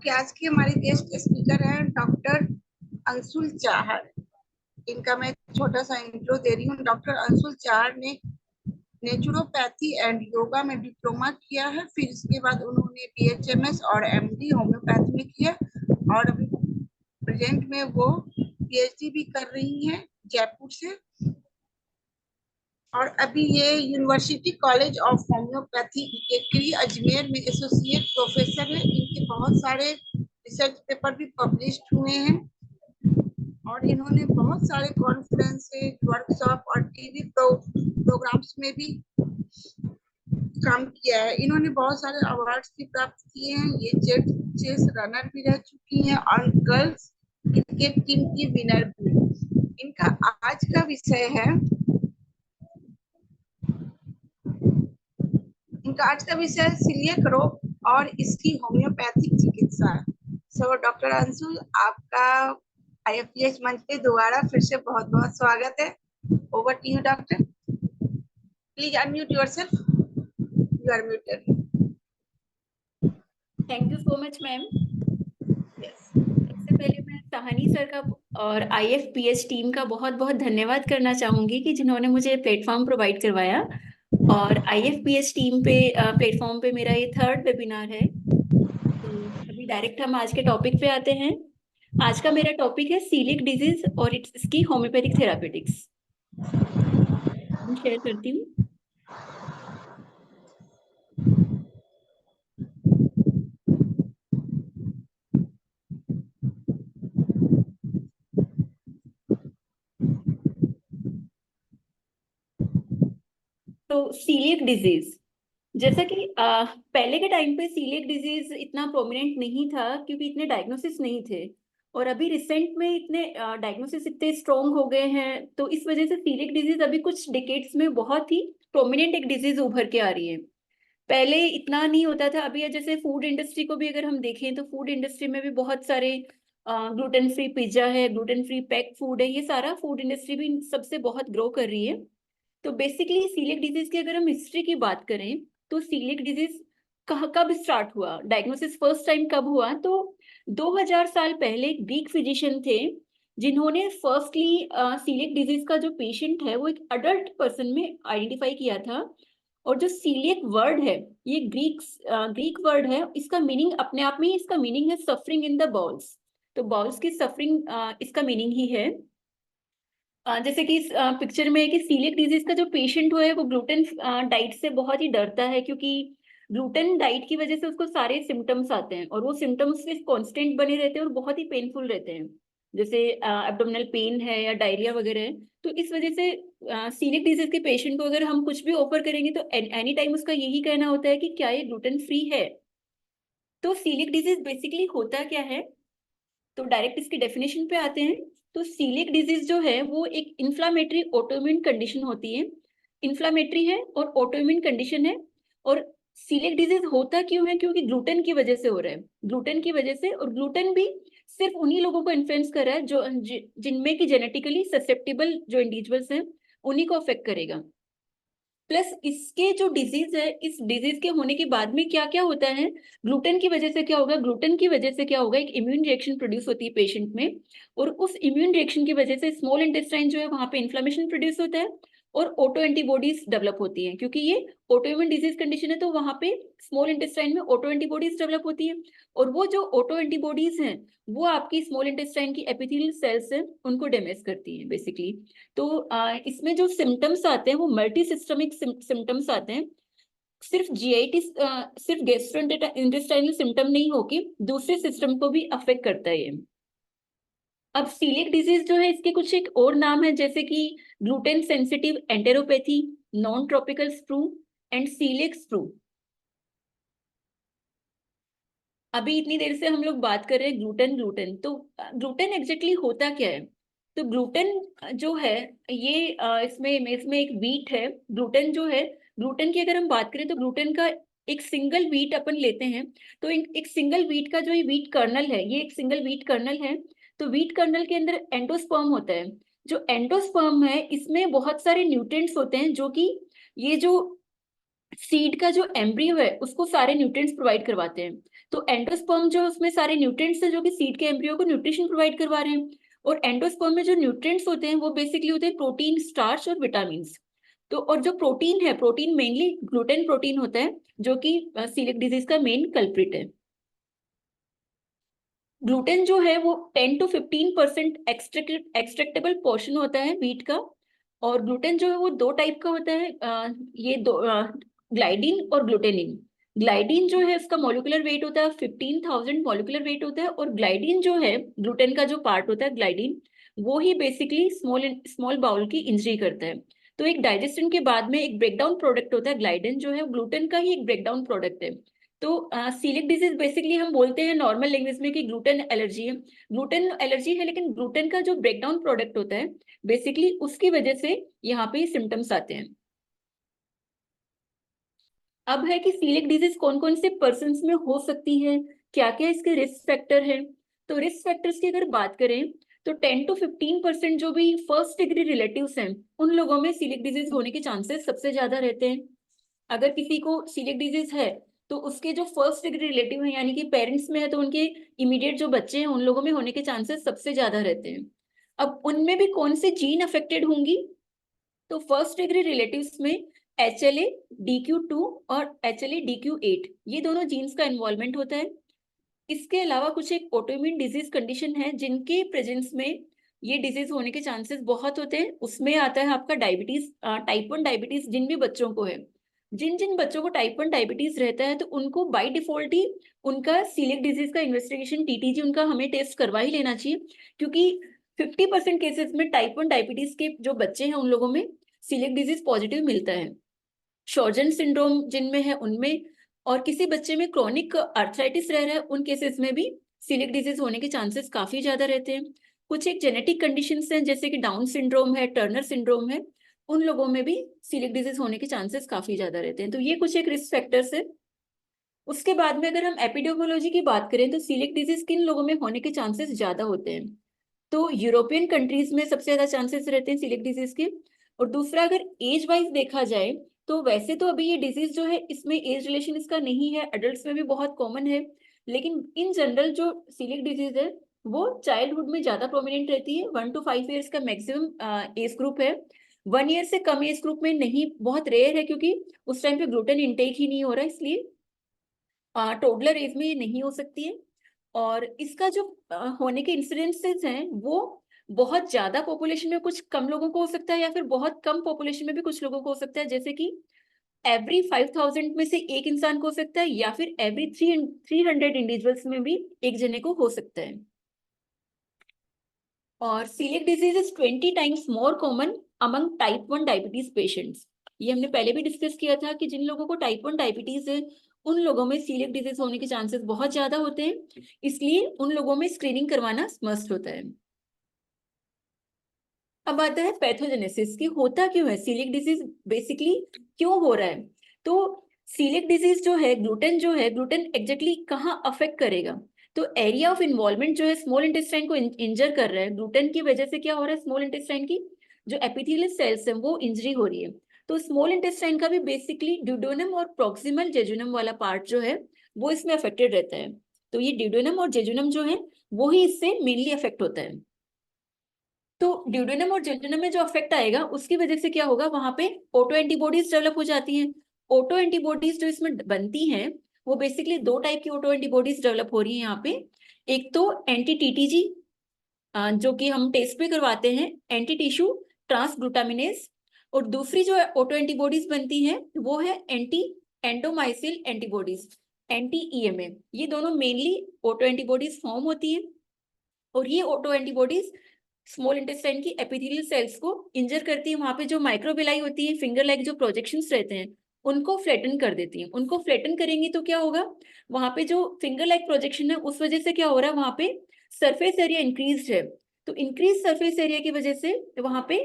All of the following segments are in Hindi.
ओके, आज की हमारी गेस्ट स्पीकर हैं डॉक्टर अंशुल चाहर। इनका मैं छोटा सा इंट्रो दे रही हूँ। डॉक्टर अंशुल चाहर ने नेचुरोपैथी एंड योगा में डिप्लोमा किया है। फिर इसके बाद उन्होंने बीएचएमएस और एमडी होम्योपैथी में किया और अभी प्रेजेंट में वो पीएचडी भी कर रही हैं जयपुर से। और अभी ये university college of homoeopathy Kekri Ajmer में एसोसिएट प्रोफेसर है। इनके बहुत सारे रिसर्च पेपर भी पब्लिश्ड हुए हैं और इन्होंने बहुत सारे कॉन्फ्रेंसेज, वर्कशॉप और टीवी प्रोग्राम्स में भी काम किया है। इन्होंने बहुत सारे अवार्ड्स भी प्राप्त किए हैं। ये जेट चेस रनर भी रह चुकी हैं और गर्ल्स क्रिकेट टीम की विनर भी। इनका आज का विषय है सीलिएक रोग और इसकी होम्योपैथिक चिकित्सा। सो डॉक्टर अंशुल, आपका आईएफपीएच मंच पे दोबारा फिर से बहुत बहुत स्वागत है। Over to you doctor, please unmute yourself, you are muted. Thank you so much ma'am. सबसे पहले मैं साहनी सर का और आईएफपीएच टीम का बहुत बहुत धन्यवाद करना चाहूंगी कि जिन्होंने मुझे प्लेटफॉर्म प्रोवाइड करवाया। और आईएफपीएच टीम पे प्लेटफॉर्म पे मेरा ये थर्ड वेबिनार है। तो अभी डायरेक्ट हम आज के टॉपिक पे आते हैं। आज का मेरा टॉपिक है सीलिक डिजीज और इसकी होम्योपैथिक थेरापेटिक्स। शेयर करती हूँ। तो सीलियक डिजीज, जैसा कि पहले के टाइम पे सीलियक डिजीज इतना प्रोमिनेंट नहीं था क्योंकि इतने डायग्नोसिस नहीं थे। और अभी रिसेंट में इतने डायग्नोसिस इतने स्ट्रॉन्ग हो गए हैं, तो इस वजह से सीलियक डिजीज अभी कुछ डिकेड्स में बहुत ही प्रोमिनेंट एक डिजीज उभर के आ रही है। पहले इतना नहीं होता था। अभी जैसे फूड इंडस्ट्री को भी अगर हम देखें तो फूड इंडस्ट्री में भी बहुत सारे ग्लूटेन फ्री पिज्जा है, ग्लूटेन फ्री पैक फूड है, ये सारा फूड इंडस्ट्री भी सबसे बहुत ग्रो कर रही है। तो बेसिकली सीलियक डिजीज की अगर हम हिस्ट्री की बात करें तो सीलियक डिजीज कब स्टार्ट हुआ, डायग्नोसिस फर्स्ट टाइम कब हुआ, तो 2000 साल पहले एक ग्रीक फिजिशियन थे जिन्होंने फर्स्टली सीलियक डिजीज का जो पेशेंट है वो एक अडल्ट पर्सन में आइडेंटिफाई किया था। और जो सीलियक वर्ड है, ये ग्रीक वर्ड है। इसका मीनिंग अपने आप में, इसका मीनिंग है सफरिंग इन द बॉल्स। तो बॉल्स की सफरिंग इसका मीनिंग ही है। जैसे कि इस पिक्चर में है कि सीलियक डिजीज का जो पेशेंट हुआ है वो ग्लूटेन डाइट से बहुत ही डरता है, क्योंकि ग्लूटेन डाइट की वजह से उसको सारे सिम्टम्स आते हैं और वो सिम्टम्स सिर्फ कांस्टेंट बने रहते हैं और बहुत ही पेनफुल रहते हैं, जैसे एब्डोमिनल पेन है या डायरिया वगैरह है। तो इस वजह से सीलियक डिजीज के पेशेंट को अगर हम कुछ भी ऑफर करेंगे तो एनी टाइम उसका यही कहना होता है कि क्या ये ग्लूटेन फ्री है। तो सीलियक डिजीज बेसिकली होता क्या है, तो डायरेक्ट इसकी डेफिनेशन पे आते हैं। तो सीलियक डिजीज जो है वो एक इन्फ्लामेटरी ऑटोइम्यून कंडीशन होती है। इन्फ्लामेटरी है और ऑटोइम्यून कंडीशन है। और सीलियक डिजीज होता क्यों है, क्योंकि ग्लूटेन की वजह से हो रहा है, ग्लूटेन की वजह से। और ग्लूटेन भी सिर्फ उन्हीं लोगों को इन्फ्लुएंस कर रहा है जो जिनमें की जेनेटिकली ससेप्टेबल जो इंडिविजुअल्स हैं उन्हीं को अफेक्ट करेगा। प्लस इसके जो डिजीज है, इस डिजीज के होने के बाद में क्या क्या होता है, ग्लूटेन की वजह से क्या होगा, ग्लूटेन की वजह से क्या होगा, एक इम्यून रिएक्शन प्रोड्यूस होती है पेशेंट में। और उस इम्यून रिएक्शन की वजह से स्मॉल इंटेस्टाइन जो है वहां पे इन्फ्लेमेशन प्रोड्यूस होता है और ऑटो एंटीबॉडीज डेवलप होती हैं, क्योंकि ये ऑटोइम्यून डिजीज कंडीशन है। तो वहां पे स्मॉल इंटेस्टाइन में ऑटो एंटीबॉडीज डेवलप होती है और वो जो ऑटो एंटीबॉडीज हैं वो आपकी स्मॉल इंटेस्टाइन की एपिथेलियल सेल्स हैं उनको डैमेज करती हैं बेसिकली। तो इसमें जो सिम्टम्स आते हैं वो मल्टी सिस्टमिक सिम्टम्स आते हैं। सिर्फ जीआईटी, सिर्फ गैस्ट्रोइंटेस्टाइनल सिम्टम नहीं होके दूसरे सिस्टम को भी अफेक्ट करता है ये। अब सीलियक डिजीज जो है इसके कुछ एक और नाम है, जैसे कि gluten sensitive enteropathy, non tropical sprue and coeliac sprue. अभी इतनी देर से हम लोग बात कर रहे हैं ग्लूटेन ग्लूटेन, तो ग्लूटेन एग्जैक्टली होता क्या है। तो ग्लूटेन जो है ये इसमें एक वीट है। ग्लूटेन जो है, ग्लूटेन की अगर हम बात करें तो ग्लूटेन का एक सिंगल वीट अपन लेते हैं। तो एक सिंगल वीट का जो ये वीट कर्नल है, ये एक सिंगल वीट कर्नल है। तो वीट कर्नल के अंदर एंडोस्पर्म होता है। जो एंडोस्पर्म है इसमें बहुत सारे न्यूट्रिएंट्स होते हैं जो कि ये जो सीड का जो एम्ब्रियो है उसको सारे न्यूट्रिएंट्स प्रोवाइड करवाते हैं। तो एंडोस्पर्म जो उसमें सारे न्यूट्रिएंट्स हैं जो कि सीड के एम्ब्रियो को न्यूट्रिशन प्रोवाइड करवा रहे हैं। और एंडोस्पर्म में जो न्यूट्रिएंट्स होते हैं वो बेसिकली होते हैं प्रोटीन, स्टार्च और विटामिन। तो और जो प्रोटीन है, प्रोटीन मेनली ग्लूटेन प्रोटीन होता है जो कि सीलिक डिजीज का मेन कल्प्रिट है। ग्लूटेन जो है वो 10 to 15% एक्सट्रेक्टेबल पोर्शन होता है वीट का। और ग्लूटेन जो है वो दो टाइप का होता है, ये दो, ग्लाइडिन और ग्लूटेनिन। ग्लाइडिन जो है उसका मॉलिक्यूलर वेट होता है 15,000 मॉलिक्यूलर वेट होता है। और ग्लाइडिन जो है, ग्लूटेन का जो पार्ट होता है ग्लाइडिन, वो ही बेसिकली स्मॉल स्मॉल बाउल की इंजरी करता है। तो एक डाइजेशन के बाद में एक ब्रेकडाउन प्रोडक्ट होता है ग्लाइडिन, जो है ग्लूटेन का ही एक ब्रेकडाउन प्रोडक्ट है। तो सीलिक डिजीज बेसिकली हम बोलते हैं नॉर्मल लैंग्वेज में कि ग्लूटेन एलर्जी है। ग्लूटेन एलर्जी है, लेकिन ग्लूटेन का जो ब्रेकडाउन प्रोडक्ट होता है बेसिकली उसकी वजह से यहाँ पे सिम्टम्स आते हैं। अब है कि सीलिक डिजीज कौन कौन से पर्सन में हो सकती है, क्या क्या इसके रिस्क फैक्टर है। तो रिस्क फैक्टर्स की अगर बात करें तो 10 to 15% जो भी फर्स्ट डिग्री रिलेटिव्स हैं उन लोगों में सीलिक डिजीज होने के चांसेस सबसे ज्यादा रहते हैं। अगर किसी को सीलिक डिजीज है तो उसके जो फर्स्ट डिग्री रिलेटिव है यानी कि पेरेंट्स में है तो उनके इमीडिएट जो बच्चे हैं उन लोगों में होने के चांसेस सबसे ज्यादा रहते हैं। अब उनमें भी कौन से जीन अफेक्टेड होंगी, तो फर्स्ट डिग्री रिलेटिव्स में HLA-DQ2 और HLA-DQ8 ये दोनों जीन्स का इन्वॉल्वमेंट होता है। इसके अलावा कुछ एक ऑटोइम्यून डिजीज कंडीशन है जिनके प्रेजेंस में ये डिजीज होने के चांसेस बहुत होते हैं। उसमें आता है आपका डायबिटीज, टाइप 1 डायबिटीज जिन भी बच्चों को है। जिन जिन बच्चों को टाइप 1 डायबिटीज रहता है तो उनको बाय डिफॉल्ट ही उनका सीलिक डिजीज का इन्वेस्टिगेशन TTG उनका हमें टेस्ट करवा ही लेना चाहिए, क्योंकि 50% केसेस में टाइप 1 डायबिटीज के जो बच्चे हैं उन लोगों में सीलिक डिजीज पॉजिटिव मिलता है। शॉर्जन सिंड्रोम जिनमें है उनमें, और किसी बच्चे में क्रॉनिक आर्थराइटिस रह रहा है उन केसेस में भी सीलिक डिजीज होने के चांसेस काफी ज्यादा रहते हैं। कुछ एक जेनेटिक कंडीशंस हैं जैसे कि डाउन सिंड्रोम है, टर्नर सिंड्रोम है, उन लोगों में भी सीलिक डिजीज होने के चांसेस काफी ज्यादा रहते हैं। तो ये कुछ एक रिस्क फैक्टर्स है। उसके बाद में अगर हम एपिडेमियोलॉजी की बात करें तो सीलिक डिजीज किन लोगों में होने के चांसेस ज्यादा होते हैं, तो यूरोपियन कंट्रीज में सबसे ज्यादा चांसेस रहते हैं सीलिक डिजीज के। और दूसरा अगर एज वाइज देखा जाए तो वैसे तो अभी ये डिजीज जो है इसमें एज रिलेशन इसका नहीं है, अडल्ट्स में भी बहुत कॉमन है, लेकिन इन जनरल जो सीलिक डिजीज है वो चाइल्डहुड में ज्यादा प्रोमिनेंट रहती है। 1 to 5 years का मैक्सिमम एज ग्रुप है। 1 year से कम एज ग्रुप में नहीं, बहुत रेयर है, क्योंकि उस टाइम पे ग्लूटेन इंटेक ही नहीं हो रहा, इसलिए टोडलर एज में ये नहीं हो सकती है। और इसका जो होने के इंसिडेंसेस हैं वो बहुत ज्यादा पॉपुलेशन में कुछ कम लोगों को हो सकता है, या फिर बहुत कम पॉपुलेशन में भी कुछ लोगों को हो सकता है, जैसे कि एवरी 5,000 में से एक इंसान को हो सकता है, या फिर एवरी 300 इंडिविजुअल्स में भी एक जने को हो सकता है। और coeliac disease is 20 times more common among type 1 diabetes patients. ये हमने पहले भी डिस्कस किया था कि जिन लोगों को टाइप 1 डायबिटीज है उन लोगों में सीलिक डिजीज होने के चांसेस बहुत ज्यादा होते हैं, इसलिए उन लोगों में स्क्रीनिंग करवाना मस्ट होता है। अब आता है पैथोजेनेसिस की, होता क्यों है सीलिक डिजीज, बेसिकली क्यों हो रहा है। तो सीलिक डिजीज जो है, ग्लूटेन एग्जैक्टली कहाँ अफेक्ट करेगा, तो एरिया ऑफ इन्वॉल्वमेंट जो है स्मॉल इंटेस्टाइन को इंजर कर रहा है। ग्लूटेन की वजह से क्या हो रहा है, स्मॉल इंटेस्टाइन की जो एपिथेलियल सेल्स है वो इंजरी हो रही है। तो स्मॉल इंटेस्टाइन का भी बेसिकली ड्यूडेनम और प्रॉक्सिमल जेजुनम वाला पार्ट जो है वो इसमें अफेक्टेड रहता है। तो ये ड्यूडेनम और जेजुनम जो है वो ही इससे मेनली अफेक्ट होता है। तो ड्यूडेनम और जेजुनम में जो अफेक्ट आएगा उसकी वजह से क्या होगा, वहां पे ऑटो एंटीबॉडीज डेवलप हो जाती हैं। ऑटो एंटीबॉडीज जो इसमें बनती हैं वो बेसिकली दो टाइप की ऑटो एंटीबॉडीज डेवलप हो रही है यहाँ पे। एक तो एंटी TTG जो कि हम टेस्ट पे करवाते हैं, एंटी टिश्यू ट्रांसग्लूटामिनेज। और दूसरी जो ऑटो एंटीबॉडीज बनती हैं वो है एंटी एंडोमाइसिल एंटीबॉडीज, anti-EMA। ये दोनों मेनली ऑटो एंटीबॉडीज फॉर्म होती हैं, और ये ऑटो एंटीबॉडीज स्मॉल इंटेस्टाइन की एपिथेलियल सेल्स को इंजर करती है। वहां पे जो माइक्रोबिलाई होती है, फिंगर लाइक जो प्रोजेक्शंस रहते हैं उनको फ्लैटन कर देती हैं। उनको फ्लैटन करेंगी तो क्या होगा, वहां पे जो फिंगर लाइक प्रोजेक्शन है उस वजह से क्या हो रहा है, वहां पे सरफेस एरिया इंक्रीज है। तो इंक्रीज सरफेस एरिया की वजह से वहां पे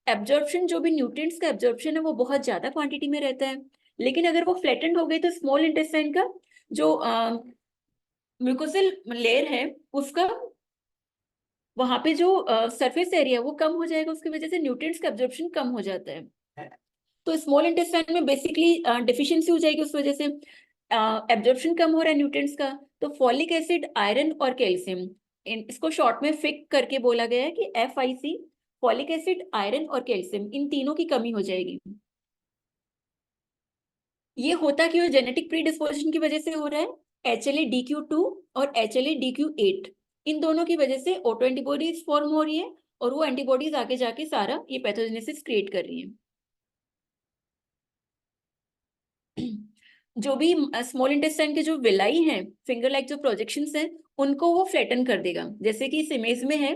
एब्जॉर्प्शन, जो भी न्यूट्रिएंट्स का एब्जॉर्प्शन है वो बहुत ज्यादा क्वांटिटी में रहता है। लेकिन अगर वो फ्लैटेंड हो गई तो स्मॉल इंटेस्टाइन का जो म्यूकोसल लेयर है उसका वहां पे जो सरफेस एरिया वो कम हो जाएगा, उसकी वजह से न्यूट्रिएंट्स का एब्जॉर्प्शन कम हो जाता है। तो स्मॉल इंटेस्टाइन में बेसिकली डिफिशियंसी हो जाएगी, उस वजह से एब्जॉर्प्शन कम हो रहा है न्यूट्रिएंट्स का। तो फॉलिक एसिड, आयरन और कैल्शियम, इसको शॉर्ट में फिक करके बोला गया है कि FIC, फॉलिक एसिड, आयरन और कैल्शियम, इन तीनों की कमी हो जाएगी। ये होता क्यों? जेनेटिक प्रीडिस्पोजिशन की वजह से हो रहा है। HLA-DQ2 और HLA-DQ8, इन दोनों की वजह से ऑटो एंटीबॉडीज फॉर्म हो रही है, और वो एंटीबॉडीज आगे जाके सारा ये पैथोजेनेसिस क्रिएट कर रही है। जो भी स्मॉल इंटेस्टाइन के जो विलाई हैं, फिंगर लाइक जो प्रोजेक्शंस हैं, उनको वो फ्लैटन कर देगा। जैसे कि इस इमेज में है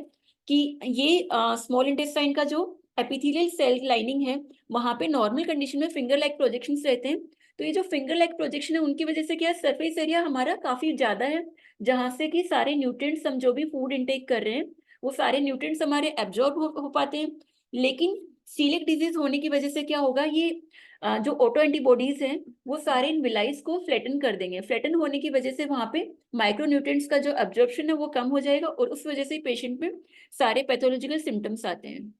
कि ये स्मॉल इंटेस्टाइन का जो एपिथेलियल सेल लाइनिंग है, वहां पे नॉर्मल कंडीशन में फिंगर लाइक प्रोजेक्शंस रहते हैं। तो ये जो फिंगर लाइक प्रोजेक्शन है, उनकी वजह से क्या, सरफेस एरिया हमारा काफी ज्यादा है, जहां से कि सारे न्यूट्रिएंट्स हम जो भी फूड इनटेक कर रहे हैं, वो सारे न्यूट्रिएंट्स हमारे एब्जॉर्ब हो पाते हैं। लेकिन सीलिक डिजीज होने की वजह से क्या होगा, ये जो ऑटो एंटीबॉडीज हैं, वो सारे इन विलाइज को फ्लैटन कर देंगे। फ्लैटन होने की वजह से वहां पे माइक्रोन्यूट्रिएंट्स का जो एब्जॉर्प्शन है वो कम हो जाएगा, और उस वजह से पेशेंट में सारे पैथोलॉजिकल सिम्टम्स आते हैं।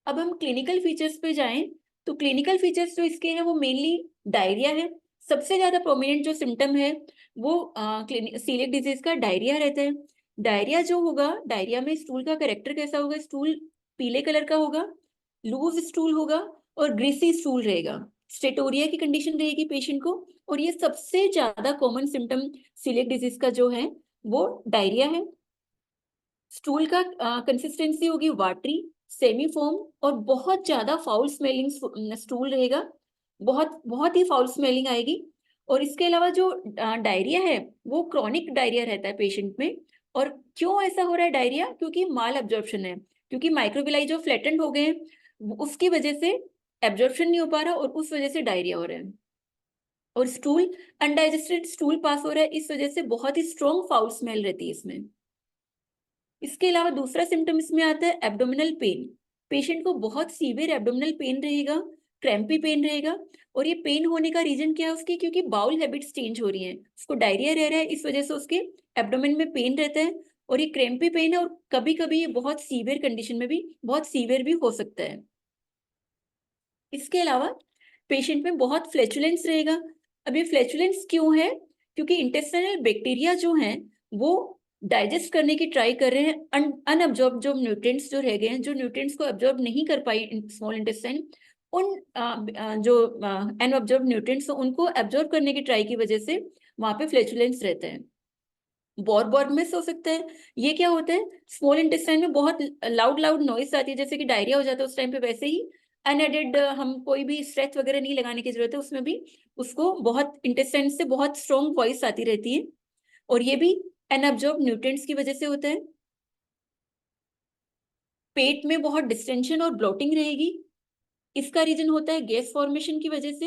अब हम क्लिनिकल फीचर्स पे जाएं, तो क्लिनिकल फीचर्स जो इसके हैं वो मेनली डायरिया है। सबसे ज्यादा प्रोमिनेंट जो सिम्टम है वो सीलिक डिजीज का डायरिया रहता है। डायरिया जो होगा, डायरिया में स्टूल का करेक्टर कैसा होगा, स्टूल पीले कलर का होगा, लूज स्टूल होगा और ग्रीसी स्टूल रहेगा। स्टेटोरिया की कंडीशन रहेगी पेशेंट को, और ये सबसे ज्यादा कॉमन सिम्टम सीलिक डिजीज का जो है वो डायरिया है। स्टूल का कंसिस्टेंसी होगी वाटरी, सेमी फोम, और बहुत ज्यादा फाउल स्मेलिंग स्टूल रहेगा, बहुत बहुत ही फाउल स्मेलिंग आएगी। और इसके अलावा जो डायरिया है वो क्रॉनिक डायरिया रहता है पेशेंट में। और क्यों ऐसा हो रहा है डायरिया? क्योंकि माल एब्जॉर्प्शन है, क्योंकि माइक्रोविलाई जो फ्लैटेंड हो गए हैं, उसकी वजह से एब्जॉर्प्शन नहीं हो पा रहा, और उस वजह से डायरिया हो रहा है। और स्टूल, अनडाइजेस्टेड स्टूल पास हो रहा है, इस वजह से बहुत ही स्ट्रॉन्ग फाउल स्मेल रहती है इसमें। इसके अलावा दूसरा सिम्टम इसमें आता है एब्डोमिनल पेन। पेशेंट को बहुत सीवियर एब्डोमिनल पेन रहेगा, क्रैम्पी पेन रहेगा। और ये पेन होने का रीजन क्या है उसकी? क्योंकि बाउल हैबिट्स चेंज हो रही हैं, उसको डायरिया रह रहा है, इस वजह से उसके एब्डोमेन में पेन रहता है, और ये क्रैम्पी पेन है, और कभी कभी ये बहुत सीवियर कंडीशन में भी बहुत सीवियर भी हो सकता है। इसके अलावा पेशेंट में बहुत फ्लैचुलेंस रहेगा। अब ये फ्लैचुलेंस क्यों है? क्योंकि इंटेस्टाइनल बैक्टीरिया जो हैं वो डाइजेस्ट करने की ट्राई कर रहे हैं अनअब्जॉर्ब जो न्यूट्रिएंट्स जो रह गए हैं, जो न्यूट्रिएंट्स को अब्जॉर्ब नहीं कर पाई स्मॉल इंटेस्टाइन, उन जो अनअब्जॉर्ब न्यूट्रिएंट्स उनको अब्जॉर्ब करने की ट्राई की वजह से वहां पे फ्लैचुलेंस रहता है। बॉर मिस हो सकता है। ये क्या होता है, स्मॉल इंटेस्टाइन में बहुत लाउड लाउड नॉइस आती है, जैसे कि डायरिया हो जाता है उस टाइम पे, वैसे ही अनएडेड हम कोई भी स्ट्रेच वगैरह नहीं लगाने की जरूरत है, उसमें भी उसको बहुत इंटेस्टाइन से बहुत स्ट्रॉन्ग वॉइस आती रहती है, और ये भी अनअब्जॉर्ब न्यूट्रिएंट्स की वजह से होता है। पेट में बहुत डिस्टेंशन और ब्लोटिंग रहेगी, इसका रीजन होता है गैस फॉर्मेशन की वजह से।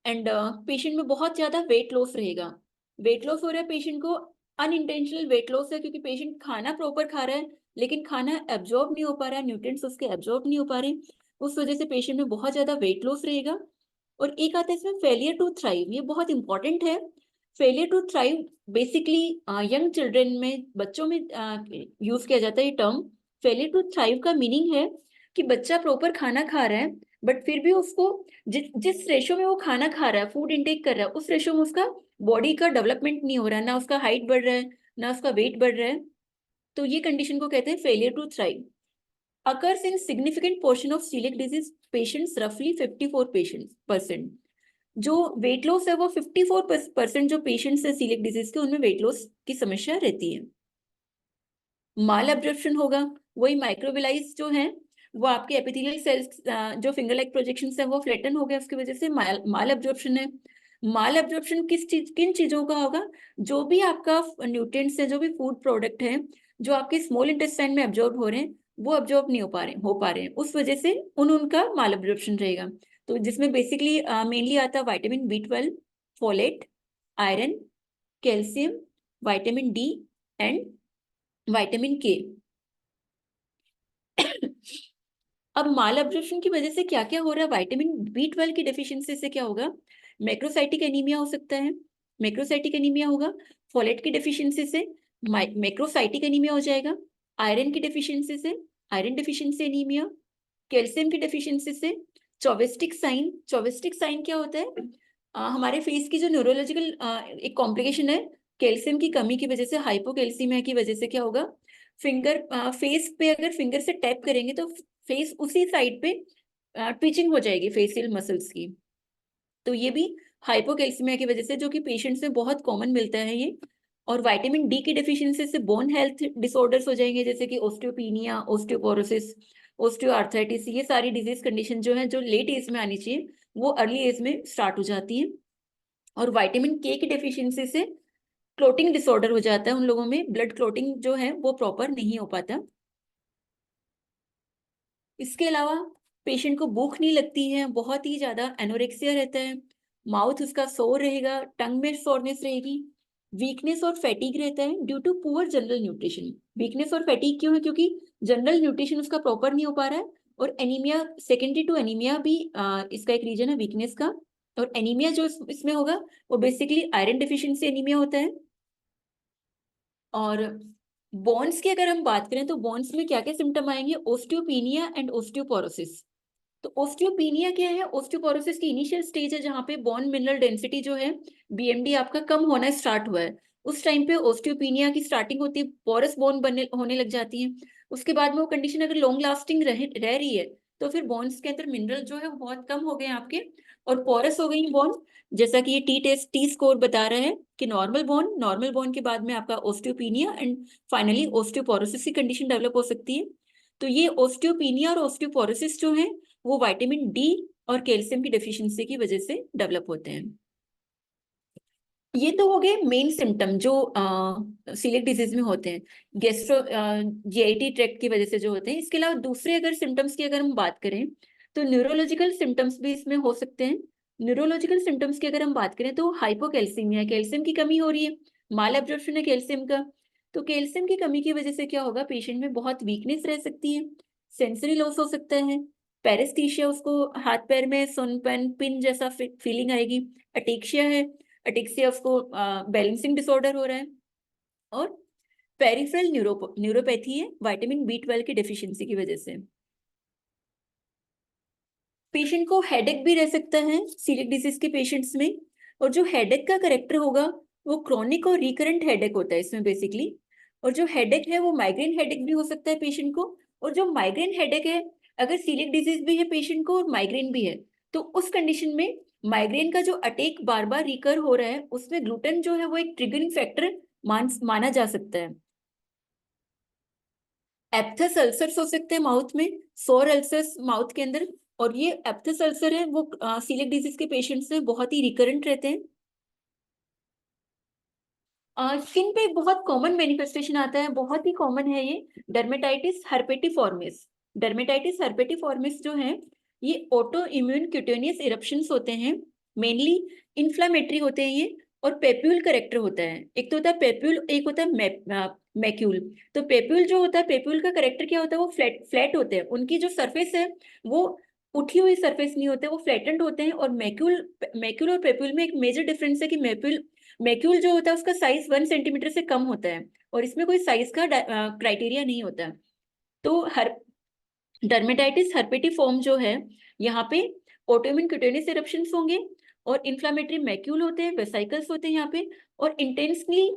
एंड पेशेंट में बहुत ज्यादा वेट लॉस रहेगा। वेट लॉस हो रहा है पेशेंट को, अनइंटेंशनल वेट लॉस है, क्योंकि पेशेंट खाना प्रॉपर खा रहा है, लेकिन खाना एब्जॉर्ब नहीं हो पा रहा है, न्यूट्रिएंट्स उसके एब्जॉर्ब नहीं हो पा रहे, उस वजह से पेशेंट में बहुत ज्यादा वेट लॉस रहेगा। और एक आता है इसमें फेलियर टू थ्राइव, ये बहुत इंपॉर्टेंट है। Failure to thrive basically young children में, बच्चों में यूज किया जाता है ये टर्म। फेलियर टू थ्राइव का मीनिंग है कि बच्चा प्रॉपर खाना खा रहा है, बट फिर भी उसको जिस रेशो में वो खाना खा रहा है, फूड इंटेक कर रहा है, उस रेशो में उसका बॉडी का डेवलपमेंट नहीं हो रहा है, ना उसका हाइट बढ़ रहा है, ना उसका वेट बढ़ रहा है। तो ये कंडीशन को कहते हैं failure to thrive. occurs in significant portion of celiac disease patients, roughly 54%। जो वेट लॉस है वो 54% जो पेशेंट्स है सीलियक डिजीज के, उनमें वेट लॉस की समस्या रहती है। माल एब्जॉर्प्शन होगा, वही माइक्रोविलाइज जो है वो आपके एपिथेलियल सेल्स जो फिंगर लाइक प्रोजेक्शंस है वो फ्लैटन हो गया, उसकी वजह से माल एब्जॉर्प्शन है। माल एब्जॉर्प्शन किन चीजों का होगा? जो भी आपका न्यूट्रिएंट्स है, जो भी फूड प्रोडक्ट है, जो आपके स्मॉल इंटेस्टाइन में एब्जॉर्ब हो रहे हैं, वो एब्जॉर्ब नहीं हो पा रहे हैं, उस वजह से उनका माल एब्जॉर्प्शन रहेगा। तो जिसमें बेसिकली मेनली आता है vitamin B12, folate, iron, calcium, vitamin D and vitamin K। अब माल एब्जॉर्प्शन की वजह से क्या क्या हो रहा है? विटामिन B12 की डेफिशिएंसी से क्या होगा? मैक्रोसाइटिक एनीमिया हो सकता है, मैक्रोसाइटिक एनीमिया होगा। फोलेट की डेफिशिएंसी से मैक्रोसाइटिक एनीमिया हो जाएगा। आयरन की डेफिशिएंसी से आयरन डेफिशिएंसी एनीमिया। कैल्शियम की डेफिशिएंसी से चौविस्टिक साइन। चौविस्टिक साइन क्या होता है? हमारे फेस की जो न्यूरोलॉजिकल एक कॉम्प्लिकेशन है, कैल्शियम की कमी की वजह से, हाइपोकैल्सीमिया की वजह से क्या होगा, फिंगर फेस पे अगर फिंगर से टैप करेंगे तो फेस उसी साइड पे ट्विचिंग हो जाएगी फेशियल मसल्स की। तो ये भी हाइपोकैल्सीमिया की वजह से, जो कि पेशेंट्स में बहुत कॉमन मिलता है ये। और विटामिन डी की डेफिशिएंसी से बोन हेल्थ डिसऑर्डर्स हो जाएंगे, जैसे कि ओस्टियोपीनिया, ओस्टियोपोरोसिस, ओस्टियोआर्थराइटिस। ये सारी डिजीज कंडीशन जो है, जो लेट एज में आनी चाहिए, वो अर्ली एज में स्टार्ट हो जाती है। और विटामिन के की डेफिशिएंसी से क्लोटिंग डिसऑर्डर हो जाता है उन लोगों में, ब्लड क्लोटिंग जो है वो प्रॉपर नहीं हो पाता। इसके अलावा पेशेंट को भूख नहीं लगती है, बहुत ही ज्यादा एनोरेक्सिया रहता है, माउथ उसका सोर रहेगा, टंग में सोरनेस रहेगी, वीकनेस और फैटिक रहता है due to poor general nutrition. Weakness और फैटिक क्यों है? क्योंकि जनरल न्यूट्रिशन उसका प्रॉपर नहीं हो पा रहा है। और एनीमिया, सेकेंडरी टू एनीमिया भी इसका एक रीजन है वीकनेस का। और एनीमिया जो इसमें होगा वो बेसिकली आयरन डिफिशियंसी एनीमिया होता है। और बोन्स की अगर हम बात करें तो बोन्स में क्या क्या सिम्टम आएंगे? ओस्टियोपीनिया एंड ओस्टियोपोरोसिस। तो ओस्टियोपीनिया क्या है? ओस्टियोपोरोसिस की इनिशियल स्टेज है जहाँ पे बोन मिनरल डेंसिटी जो है, बीएमडी आपका कम होना स्टार्ट हुआ है, उस टाइम पे ओस्टियोपीनिया की स्टार्टिंग होती है, पोरस बोन बनने होने लग जाती है। उसके बाद में वो कंडीशन अगर लॉन्ग लास्टिंग रह रही है तो फिर बोन्स के अंदर मिनरल जो है वो बहुत कम हो गए हैं आपके, और पोरस हो गई बोन। जैसा कि ये टी स्कोर बता रहा है कि नॉर्मल बोन के बाद में आपका ओस्टियोपीनिया एंड फाइनली ओस्टियोपोरोसिस की कंडीशन डेवलप हो सकती है। तो ये ओस्टियोपीनिया और ओस्टियोपोरोसिस जो है वो विटामिन डी और कैल्शियम की डेफिशिएंसी की वजह से डेवलप होते हैं। ये तो हो गए मेन सिम्टम जो सीलिएक डिजीज में होते हैं, गैस्ट्रो जीआईटी ट्रैक्ट की वजह से जो होते हैं। इसके अलावा दूसरे अगर सिम्टम्स की अगर हम बात करें तो न्यूरोलॉजिकल सिम्टम्स भी इसमें हो सकते हैं। न्यूरोलॉजिकल सिम्टम्स की अगर हम बात करें तो हाइपोकैल्सीमिया, कैल्शियम की कमी हो रही है, माल एब्जॉर्प्शन है कैल्शियम का। तो कैल्शियम की कमी की वजह से क्या होगा, पेशेंट में बहुत वीकनेस रह सकती है, सेंसरी लॉस हो सकता है, पेरेस्थीशिया, उसको हाथ पैर में सुनपन पिन जैसा फीलिंग आएगी, अटेक्सिया है, अटेक्सिया उसको बैलेंसिंग डिसऑर्डर हो रहा है, और पेरिफेरल न्यूरोपैथी है विटामिन बी 12 की डेफिशिएंसी की वजह से। पेशेंट को हेडेक भी रह सकता है सीलिएक डिजीज के पेशेंट्स में, और जो हेडेक का करेक्टर होगा वो क्रॉनिक और रिकरेंट हेडेक होता है इसमें बेसिकली। और जो हेडेक है वो माइग्रेन हेडेक भी हो सकता है पेशेंट को। और जो माइग्रेन हेडेक है, अगर सीलिएक डिजीज भी है पेशेंट को और माइग्रेन भी है, तो उस कंडीशन में माइग्रेन का जो अटैक बार बार रिकर हो रहा है उसमें ग्लूटेन जो है वो एक ट्रिगरिंग फैक्टर माना जा सकता है। एप्थस अल्सर्स हो सकते हैं माउथ में, सोर अल्सर्स माउथ के अंदर। और ये एप्थस अल्सर है वो सीलिएक डिजीज के पेशेंट्स में बहुत ही रिकरेंट रहते हैं। स्किन पे एक बहुत कॉमन मैनिफेस्टेशन आता है, बहुत ही कॉमन है ये, डर्मेटाइटिस हर्पेटिफॉर्मिस। डर्मेटाइटिस हर्पेटिफॉर्मिस जो है ये ऑटो इम्यून क्यूटेनियस इरप्शंस होते हैं, मेनली इन्फ्लामेटरी होते हैं ये, और पेप्यूल करेक्टर होता है। एक तो होता है पेप्यूल, एक होता है मैक्यूल। तो पेप्यूल जो होता है, पेप्यूल का करेक्टर क्या होता है, वो फ्लैट फ्लैट होते हैं, उनकी जो सरफेस है वो उठी हुई सरफेस नहीं होते, वो फ्लैटेंड होते हैं। और मैक्यूल मैक्यूल और पेप्यूल में एक मेजर डिफरेंस है कि मैक्यूल जो होता है उसका साइज 1 सेंटीमीटर से कम होता है, और इसमें कोई साइज का क्राइटेरिया नहीं होता। तो हर डर्मेटाइटिस हर्पेटिफॉर्म जो है, यहाँ पे ऑटोइम्यून क्यूटेनियस इरप्शंस होंगे, और इन्फ्लामेटरी मैक्यूल होते हैं, वेसाइकल्स होते हैं यहाँ पे, और इंटेंसली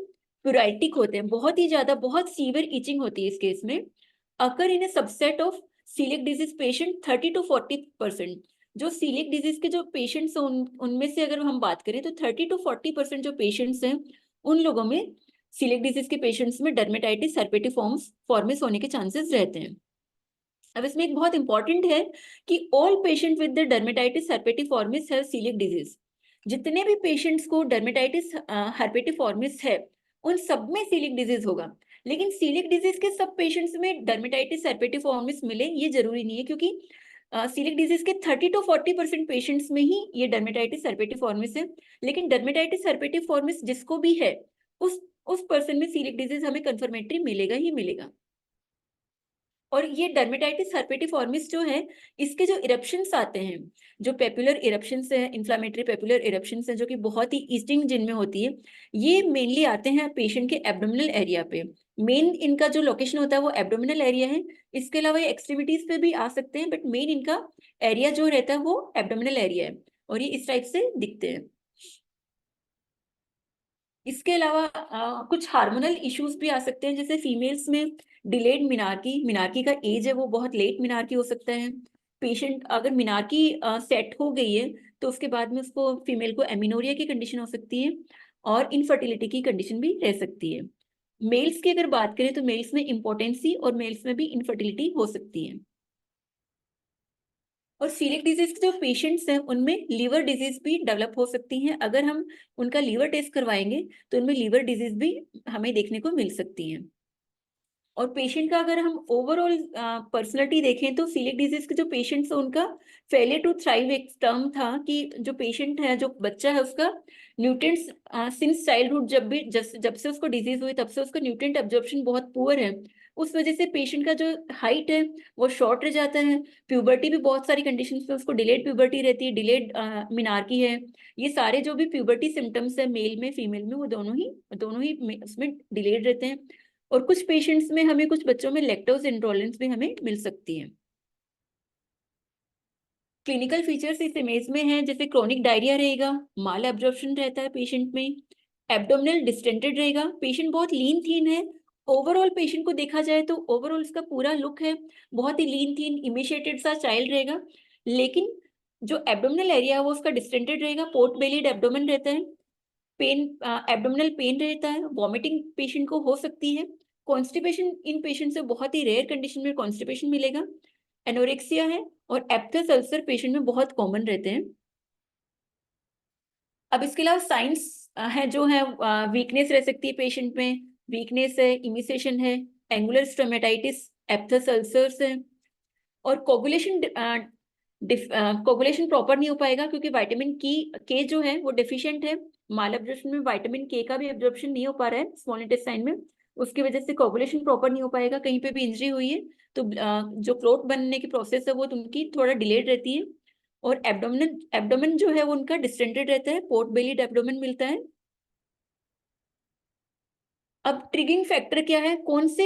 प्यूराइटिक होते हैं, बहुत ही ज्यादा, बहुत सीवियर इचिंग होती है इस केस में। Occur in a subset of coeliac disease patient 30 to 40%। जो सीलिएक डिजीज के जो पेशेंट्स हैं उनमें से अगर हम बात करें तो 30 to 40% जो पेशेंट्स हैं उन लोगों में, सीलिएक डिजीज के पेशेंट्स में डर्मेटाइटिस हर्पेटिफॉर्मिस होने के चांसेस रहते हैं। अब इसमें एक बहुत इंपॉर्टेंट है कि all patient with the dermatitis herpetiformis have celiac disease. जितने भी पेशेंट्स को डर्मेटाइटिस हर्पेटिफॉर्मिस है उन सब में सीलिएक डिजीज होगा। लेकिन सीलिएक डिजीज के सब पेशेंट्स में डर्मेटाइटिस हर्पेटिफॉर्मिस मिले ये जरूरी नहीं है, क्योंकि सीलिएक डिजीज के 30 to 40% पेशेंट्स में ही ये डर्मेटाइटिस हर्पेटिफॉर्मिस है। लेकिन डर्मेटाइटिस हर्पेटिफॉर्मिस जिसको भी है उस पर्सन में सीलिएक डिजीज हमें कंफर्मेटरी मिलेगा ही मिलेगा। और ये डर्मेटाइटिस हर्पेटिफॉर्मिस जो है, इसके जो इरप्शंस आते हैं, जो पेपुलर इरप्शंस है, इन्फ्लामेटरी पेपुलर इरप्शंस है, जो कि बहुत ही ईस्टिंग जिनमें होती है, ये मेनली आते हैं पेशेंट के एब्डोमिनल एरिया पे। मेन इनका जो लोकेशन होता है वो एब्डोमिनल एरिया है। इसके अलावा ये एक्सट्रीमिटीज पे भी आ सकते हैं, बट मेन इनका एरिया जो रहता है वो एब्डोमिनल एरिया है, और ये इस टाइप से दिखते हैं। इसके अलावा कुछ हार्मोनल इश्यूज भी आ सकते हैं, जैसे फीमेल्स में डिलेड मिनार्की, मिनार्की का एज है वो बहुत लेट मिनार्की हो सकता है। पेशेंट अगर मिनार्की सेट हो गई है तो उसके बाद में उसको फीमेल को एमिनोरिया की कंडीशन हो सकती है, और इनफर्टिलिटी की कंडीशन भी रह सकती है। मेल्स की अगर बात करें तो मेल्स में इम्पोर्टेंसी और मेल्स में भी इनफर्टिलिटी हो सकती है। और सीलिक डिजीज के जो पेशेंट्स हैं उनमें लीवर डिजीज भी डेवलप हो सकती हैं। अगर हम उनका लीवर टेस्ट करवाएंगे तो उनमें लीवर डिजीज भी हमें देखने को मिल सकती है। और पेशेंट का अगर हम ओवरऑल पर्सनालिटी देखें तो सीलिक डिजीज के जो पेशेंट्स हैं उनका फेलियर टू थ्राइव एक टर्म था, कि जो पेशेंट है, जो बच्चा है, उसका न्यूट्रिएंट्स सिंस चाइल्डहुड, जब से उसको डिजीज हुई तब से उसका न्यूट्रिएंट एब्जॉर्प्शन बहुत पुअर है। उस वजह से पेशेंट का जो हाइट है वो शॉर्ट रह जाता है। प्यूबर्टी भी बहुत सारी कंडीशंस में उसको डिलेड प्यूबर्टी रहती है, डिलेड मिनार्की है। ये सारे जो भी प्यूबर्टी सिम्टम्स है मेल में फीमेल में, वो दोनों ही उसमें डिलेड रहते हैं। और कुछ पेशेंट्स में हमें, कुछ बच्चों में लैक्टोज इंटॉलरेंस भी हमें मिल सकती है। क्लिनिकल फीचर्स इस इमेज में है, जैसे क्रोनिक डायरिया रहेगा, माल एब्जॉर्प्शन रहता है पेशेंट में, एब्डोमिनल डिस्टेंटेड रहेगा, पेशेंट बहुत लीन थीन है। ओवरऑल पेशेंट को देखा जाए तो ओवरऑल इसका पूरा लुक है बहुत ही लीन थीन इमेशिएटेड सा चाइल्ड रहेगा, लेकिन जो एब्डोमिनल एरिया है वो उसका डिस्टेंटेड रहेगा, पोर्ट बेलिड एब्डोमेन रहता है, पेन, एब्डोमिनल पेन रहता है, वॉमिटिंग पेशेंट को हो सकती है, कॉन्स्टिपेशन इन पेशेंट से बहुत ही रेयर कंडीशन में कॉन्स्टिपेशन मिलेगा, एनोरेक्सिया है, और एप्थस अल्सर पेशेंट में बहुत कॉमन रहते हैं। अब इसके अलावा साइंस है जो है, वीकनेस रह सकती है पेशेंट में, वीकनेस है, इमिसेशन है, एंगुलर स्टोमेटाइटिस, एप्थस अल्सर्स है, और कोगुलेशन प्रॉपर नहीं हो पाएगा क्योंकि विटामिन के जो है वो डेफिशिएंट है। माल एब्जॉर्प्शन में विटामिन के का भी एब्जॉर्प्शन नहीं हो पा रहा है स्मॉल इंटेस्टाइन में, उसकी वजह से कोगुलेशन प्रॉपर नहीं हो पाएगा। कहीं पे भी इंजरी हुई है तो जो क्लोट बनने की प्रोसेस है वो उनकी थोड़ा डिलेड रहती है। और एब्डोमेन जो है वो उनका डिस्टेंटेड रहता है, पोर्ट बेलिड एब्डोमेन मिलता है। अब ट्रिगिंग फैक्टर क्या है, कौन से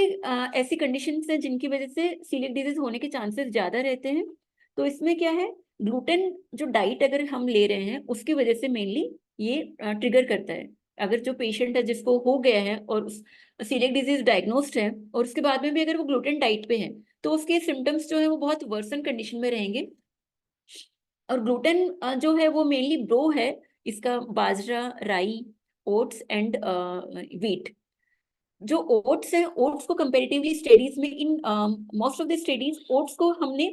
ऐसी कंडीशंस हैं जिनकी वजह से सीलियक डिजीज होने के चांसेस ज्यादा रहते हैं। तो इसमें क्या है, ग्लूटेन जो डाइट अगर हम ले रहे हैं उसकी वजह से मेनली ये ट्रिगर करता है। अगर जो पेशेंट है जिसको हो गया है और सीलियक डिजीज डायग्नोस्ड है और उसके बाद में भी अगर वो ग्लूटेन डाइट पे है तो उसके सिम्टम्स जो है वो बहुत वर्सन कंडीशन में रहेंगे। और ग्लूटेन जो है वो मेनली ब्रो है, इसका बाजरा, राई, ओट्स एंड व्हीट। जो ओट्स है, ओट्स को कंपेरेटिवली स्टडीज में, in most of the studies oats को हमने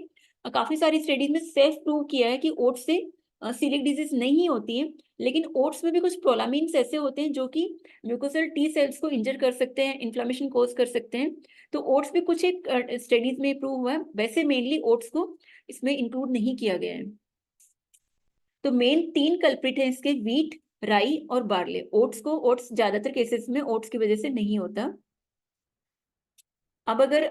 काफी सारी स्टडीज में सेल्फ प्रूव किया है कि ओट्स से सीलियक डिजीज नहीं होती है। लेकिन ओट्स में भी कुछ प्रोलामीन्स ऐसे होते हैं जो कि म्यूकोसल टी सेल्स को इंजर कर सकते हैं, इन्फ्लामेशन कोज कर सकते हैं। तो ओट्स भी कुछ एक स्टडीज में प्रूव हुआ है, वैसे मेनली ओट्स को इसमें इंक्लूड नहीं किया गया है। तो मेन 3 कल्प्रिट है इसके, व्हीट, राई और बार्ले। ओट्स ज्यादातर केसेस में ओट्स की वजह से नहीं होता। अब अगर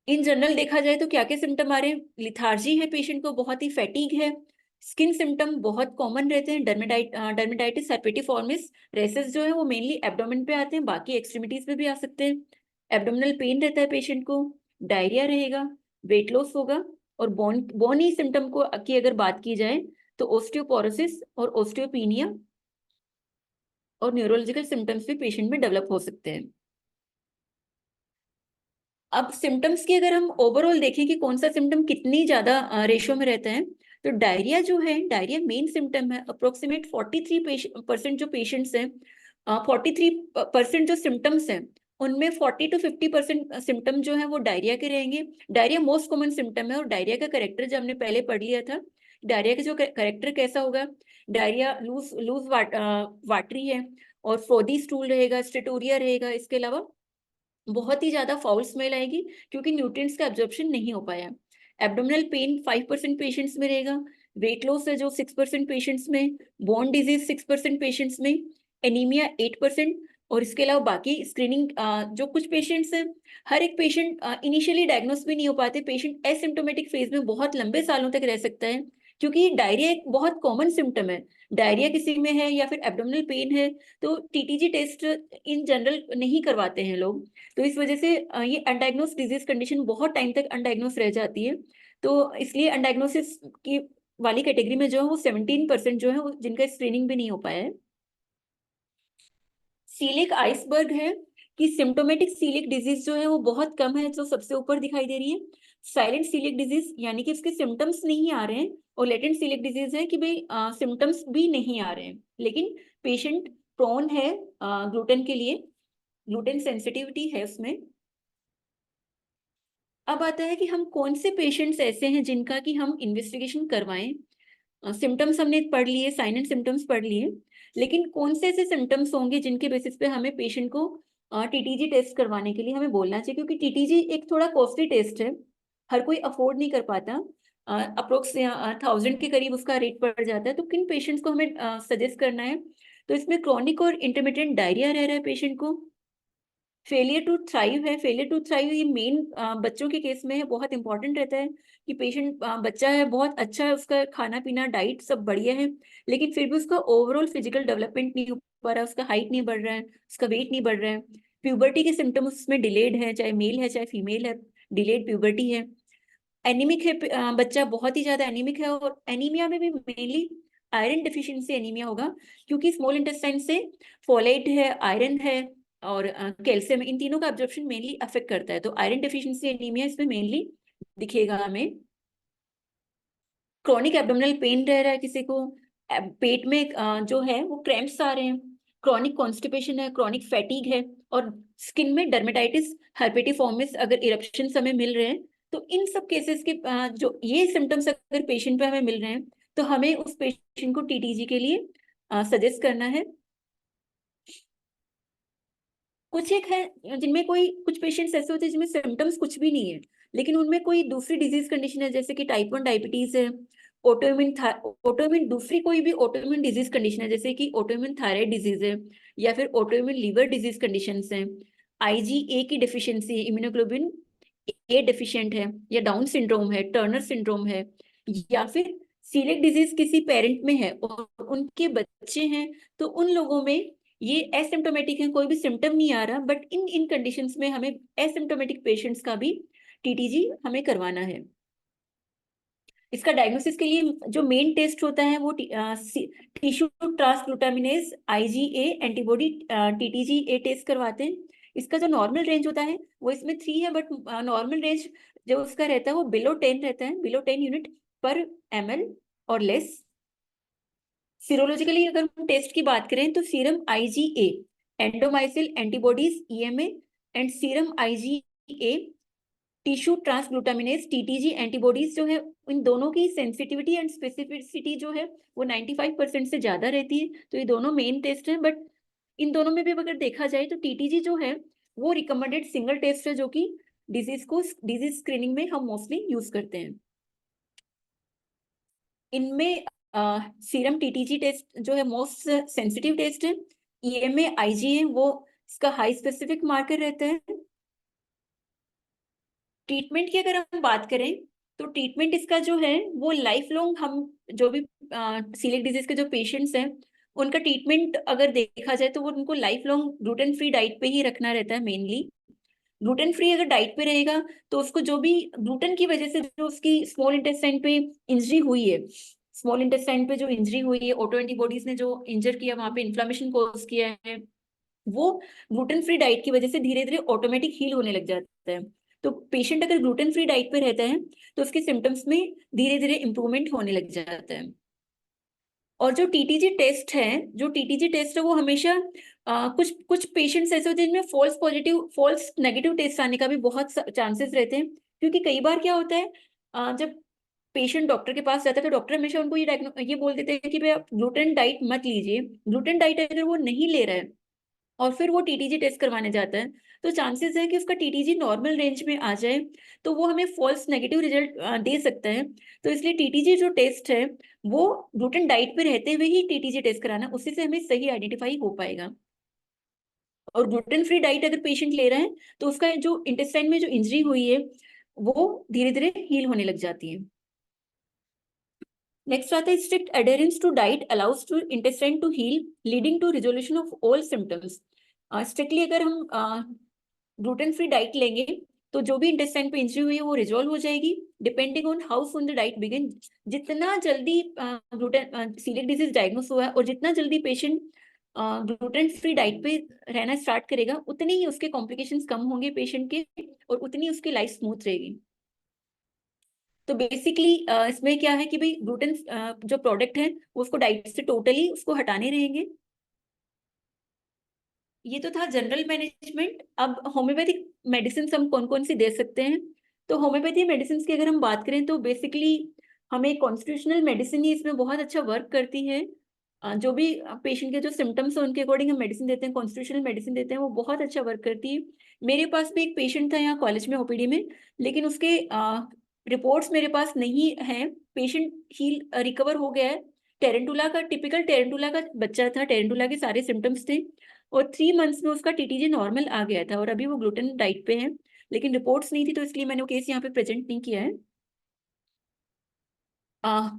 इन जनरल देखा जाए तो क्या क्या सिम्टम आ रहे हैं, लिथार्जी है पेशेंट को, बहुत ही फैटीग है, स्किन सिम्टम बहुत कॉमन रहते हैं, डर्मेटाइटिस सर्पिटिफॉर्मिस, रेसेस जो है वो मेनली एब्डोमेन पे आते हैं, बाकी एक्सट्रीमिटीज पे भी आ सकते हैं। एब्डोमिनल पेन रहता है पेशेंट को, डायरिया रहेगा, वेट लॉस होगा, और बोनी सिम्टम को की अगर बात की जाए तो ओस्टियोपोरोसिस और ओस्टियोपीनिया और न्यूरोलॉजिकल सिम्टम्स भी पेशेंट में डेवलप हो सकते हैं। अब सिम्टम्स की अगर हम ओवरऑल देखें कि कौन सा सिम्टम कितनी ज्यादा रेशियो में रहता है, तो डायरिया जो है, डायरिया मेन सिम्टम है। अप्रोक्सीमेट 43% जो पेशेंट्स हैं, 43% जो सिम्टम्स हैं उनमें 40 to 50% सिम्टम जो है वो डायरिया के रहेंगे। डायरिया मोस्ट कॉमन सिम्टम है, और डायरिया का करेक्टर जो हमने पहले पढ़ लिया था, डायरिया का जो करेक्टर कैसा होगा, डायरिया लूज लूज वाटरी है, और फ्रोदी स्टूल रहेगा, स्टेटोरिया रहेगा। इसके अलावा बहुत ही ज्यादा फाउल स्मेल आएगी क्योंकि न्यूट्रिएंट्स का एब्जॉर्प्शन नहीं हो पाया। एब्डोमिनल पेन 5% पेशेंट्स में रहेगा, वेट लॉस है जो 6% पेशेंट्स में, बोन डिजीज 6% पेशेंट्स में, एनीमिया 8%, और इसके अलावा बाकी स्क्रीनिंग जो कुछ पेशेंट्स हैं, हर एक पेशेंट इनिशियली डायग्नोस भी नहीं हो पाते, पेशेंट एसिम्टोमेटिक फेज में बहुत लंबे सालों तक रह सकता है, क्योंकि डायरिया एक बहुत कॉमन सिम्टम है। डायरिया किसी में है या फिर एब्डोमिनल पेन है, तो टीटीजी टेस्ट इन जनरल नहीं करवाते हैं लोग। तो इस वजह से ये अनडायग्नोस डिजीज कंडीशन बहुत टाइम तक अनडायग्नोस रह जाती है। तो इसलिए अनडायग्नोसिस की वाली कैटेगरी में जो है वो 17% जो है वो जिनका स्क्रीनिंग भी नहीं हो पाया है। सीलिक आइसबर्ग है कि सिम्टोमेटिक सीलिक डिजीज जो है वो बहुत कम है, जो सबसे ऊपर दिखाई दे रही है। साइलेंट सीलिक डिजीज यानी कि उसके सिम्टम्स नहीं आ रहे हैं, और लेटेंट सीलिक डिजीज है कि भाई सिम्टम्स भी नहीं आ रहे हैं, लेकिन पेशेंट प्रोन है ग्लूटेन के लिए, ग्लूटेन सेंसिटिविटी है उसमें। अब आता है कि हम कौन से पेशेंट्स ऐसे हैं जिनका कि हम इन्वेस्टिगेशन करवाएं। सिम्टम्स हमने पढ़ लिए, साइन एंड सिम्टम्स पढ़ लिए, लेकिन कौन से ऐसे सिम्टम्स होंगे जिनके बेसिस पे हमें पेशेंट को टीटीजी टेस्ट करवाने के लिए हमें बोलना चाहिए, क्योंकि टीटीजी एक थोड़ा कॉस्टली टेस्ट है, हर कोई अफोर्ड नहीं कर पाता। अप्रोक्स 1000 के करीब उसका रेट पड़ जाता है। तो किन पेशेंट्स को हमें सजेस्ट करना है, तो इसमें क्रॉनिक और इंटरमिटेंट डायरिया रह रहा है पेशेंट को, फेलियर टू थ्राइव है। फेलियर टू थ्राइव ये मेन बच्चों के केस में है, बहुत इंपॉर्टेंट रहता है कि पेशेंट बच्चा है, बहुत अच्छा है, उसका खाना पीना डाइट सब बढ़िया है, लेकिन फिर भी उसका ओवरऑल फिजिकल डेवलपमेंट नहीं हो पा रहा, उसका हाइट नहीं बढ़ रहा है, उसका वेट नहीं बढ़ रहा है। प्यूबर्टी के सिम्टम्स उसमें डिलेड है, चाहे मेल है चाहे फीमेल है, डिलेड प्यूबर्टी है। एनीमिक है बच्चा, बहुत ही ज्यादा एनीमिक है, और एनीमिया में भी मेनली आयरन डिफिशियंसी एनीमिया होगा, क्योंकि स्मॉल इंटेस्टाइन से फोलेट है, आयरन है और कैल्शियम, इन तीनों का अब्जॉर्प्शन मेनली अफेक्ट करता है। तो आयरन डिफिशियंसी एनीमिया इसमें मेनली दिखेगा हमें। क्रॉनिक एब्डोमिनल पेन रह रहा है किसी को, पेट में जो है वो क्रैम्प्स आ रहे हैं, क्रॉनिक कॉन्स्टिपेशन है, क्रॉनिक फैटीग है, और स्किन में डर्मेटाइटिस हर्पेटिफॉर्मिस अगर इरप्शन हमें मिल रहे हैं, तो इन सब केसेस के जो ये सिम्टम्स अगर पेशेंट पे हमें मिल रहे हैं, तो हमें उस पेशेंट को टीटीजी के लिए सजेस्ट करना है। कुछ एक है जिनमें कोई, कुछ पेशेंट्स ऐसे होते हैं जिनमें सिम्टम्स कुछ भी नहीं है, लेकिन उनमें कोई दूसरी डिजीज कंडीशन है, जैसे कि टाइप 1 डायबिटीज है, ऑटोइम्यून दूसरी कोई भी ऑटोइम्यून डिजीज कंडीशन है, जैसे कि ऑटोइम्यून थायराइड डिजीज है, या फिर ऑटोइम्यून लीवर डिजीज कंडीशन है, आईजीए की डिफिशियंसी है, इम्यूनोग्लोबिन ए डिफिशिएंट है, या डाउन सिंड्रोम है, टर्नर सिंड्रोम है, या फिर सीलिएक डिजीज किसी पेरेंट में है और उनके बच्चे हैं, तो उन लोगों में ये एसिम्टोमेटिक है, कोई भी सिम्टम नहीं आ रहा, बट इन इन कंडीशंस में हमें एसिम्टोमेटिक पेशेंट्स का भी टीटीजी हमें करवाना है। इसका डायग्नोसिस के लिए जो मेन टेस्ट होता है वो टिश्यू ट्रांसग्लूटामिनेज आईजीए एंटीबॉडी टीटीजी ए टेस्ट करवाते हैं। इसका जो नॉर्मल रेंज होता है वो इसमें 3 है, बट नॉर्मल रेंज जो उसका रहता है वो बिलो 10 रहता है, बिलो 10 यूनिट पर ml और लेस। सीरोलॉजिकली अगर हम टेस्ट की बात करें तो serum IgA endomysial antibodies EMA and serum IgA tissue transglutaminase TTG antibodies जो है, इन दोनों की सेंसिटिविटी एंड स्पेसिफिसिटी जो है वो 95% से ज्यादा रहती है। तो ये दोनों मेन टेस्ट हैं, बट इन दोनों में भी अगर देखा जाए तो टीटीजी जो है वो रिकमेंडेड सिंगल टेस्ट है, जो कि डिजीज स्क्रीनिंग में हम मोस्टली यूज करते हैं। इनमें सीरम टीटीजी टेस्ट जो है मोस्ट सेंसिटिव टेस्ट है, ईएमए आईजीए वो इसका हाई स्पेसिफिक मार्कर रहता है। ट्रीटमेंट की अगर हम बात करें तो ट्रीटमेंट इसका जो है वो लाइफ लॉन्ग, हम जो भी सीलिएक डिजीज के जो पेशेंट्स हैं उनका ट्रीटमेंट अगर देखा जाए तो वो उनको life long gluten free diet पे ही रखना रहता है मेनली। ग्लूटेन फ्री अगर डाइट पे रहेगा तो उसको जो भी ग्लूटेन की वजह से जो उसकी स्मॉल इंटेस्टाइन पे इंजरी हुई है, स्मॉल इंटेस्टाइन पे जो इंजरी हुई है, ऑटो एंटीबॉडीज ने जो इंजर किया, वहां पे इन्फ्लामेशन कॉज किया है, वो ग्लूटेन फ्री डाइट की वजह से धीरे धीरे ऑटोमेटिक हील होने लग जाता है। तो पेशेंट अगर ग्लूटेन फ्री डाइट पे रहता है तो उसके सिम्टम्स में धीरे धीरे इंप्रूवमेंट होने लग जाता है। और जो टीटीजी टेस्ट है, जो टीटीजी टेस्ट है वो हमेशा कुछ कुछ पेशेंट्स ऐसे होते हैं जिनमें false positive false negative test आने का भी बहुत चांसेस रहते हैं, क्योंकि कई बार क्या होता है जब पेशेंट डॉक्टर के पास जाता है तो डॉक्टर हमेशा उनको ये बोल देते हैं कि भाई आप ग्लूटेन डाइट मत लीजिए। ग्लूटेन डाइट अगर वो नहीं ले रहा है और फिर वो टीटीजी टेस्ट करवाने जाता है, तो चांसेस है कि उसका टीटीजी नॉर्मल रेंज में आ जाए, तो वो हमें फॉल्स नेगेटिव रिजल्ट दे सकता है। तो इसलिए टीटीजी जो टेस्ट है वो ग्लूटेन डाइट पे रहते हुए ही टीटीजी टेस्ट कराना, उससे से हमें सही आइडेंटिफाई हो पाएगा। और ग्लूटेन फ्री डाइट अगर पेशेंट ले रहा है तो उसका जो इंटेस्टाइन में जो इंजरी हुई है वो धीरे धीरे हील होने लग जाती है। नेक्स्ट आता है strict adherence to diet allows to intestine to heal leading to resolution of all symptoms. Strictly अगर हम ग्लूटेन फ्री डाइट लेंगे तो जो भी इंटेस्टाइन पे इंजरी हुई है वो रिजॉल्व हो जाएगी depending on how soon the diet begin. जितना जल्दी ग्लूटेन सीलिएक डिजीज डायग्नोस हुआ है और जितना जल्दी पेशेंट ग्लूटेन फ्री डाइट पे रहना स्टार्ट करेगा उतने ही उसके कॉम्प्लिकेशंस कम होंगे पेशेंट के और उतनी उसकी लाइफ स्मूथ रहेगी। तो बेसिकली इसमें क्या है कि भाई ग्लूटेन जो प्रोडक्ट है उसको डाइट से टोटली उसको हटाने रहेंगे। ये तो था जनरल मैनेजमेंट। अब होम्योपैथिक मेडिसिन हम कौन कौन सी दे सकते हैं। तो होम्योपैथी मेडिसिन की अगर हम बात करें तो बेसिकली हमें कॉन्स्टिट्यूशनल मेडिसिन ही इसमें बहुत अच्छा वर्क करती है। जो भी पेशेंट के जो सिम्टम्स है उनके अकॉर्डिंग हम मेडिसिन देते हैं, कॉन्स्टिट्यूशनल मेडिसिन देते हैं, वो बहुत अच्छा वर्क करती है। मेरे पास भी एक पेशेंट था यहाँ कॉलेज में ओपीडी में, लेकिन उसके रिपोर्ट्स मेरे पास नहीं है। पेशेंट हील रिकवर हो गया है। टेरेंटुला का टिपिकल टेरेंटुला का बच्चा था, टेरेंटुला के सारे सिम्टम्स थे और 3 मंथ्स में उसका टीटीजे नॉर्मल आ गया था और अभी वो ग्लूटेन डाइट पे है, लेकिन रिपोर्ट्स नहीं थी तो इसलिए मैंने वो केस यहाँ पे प्रेजेंट नहीं किया है। आ,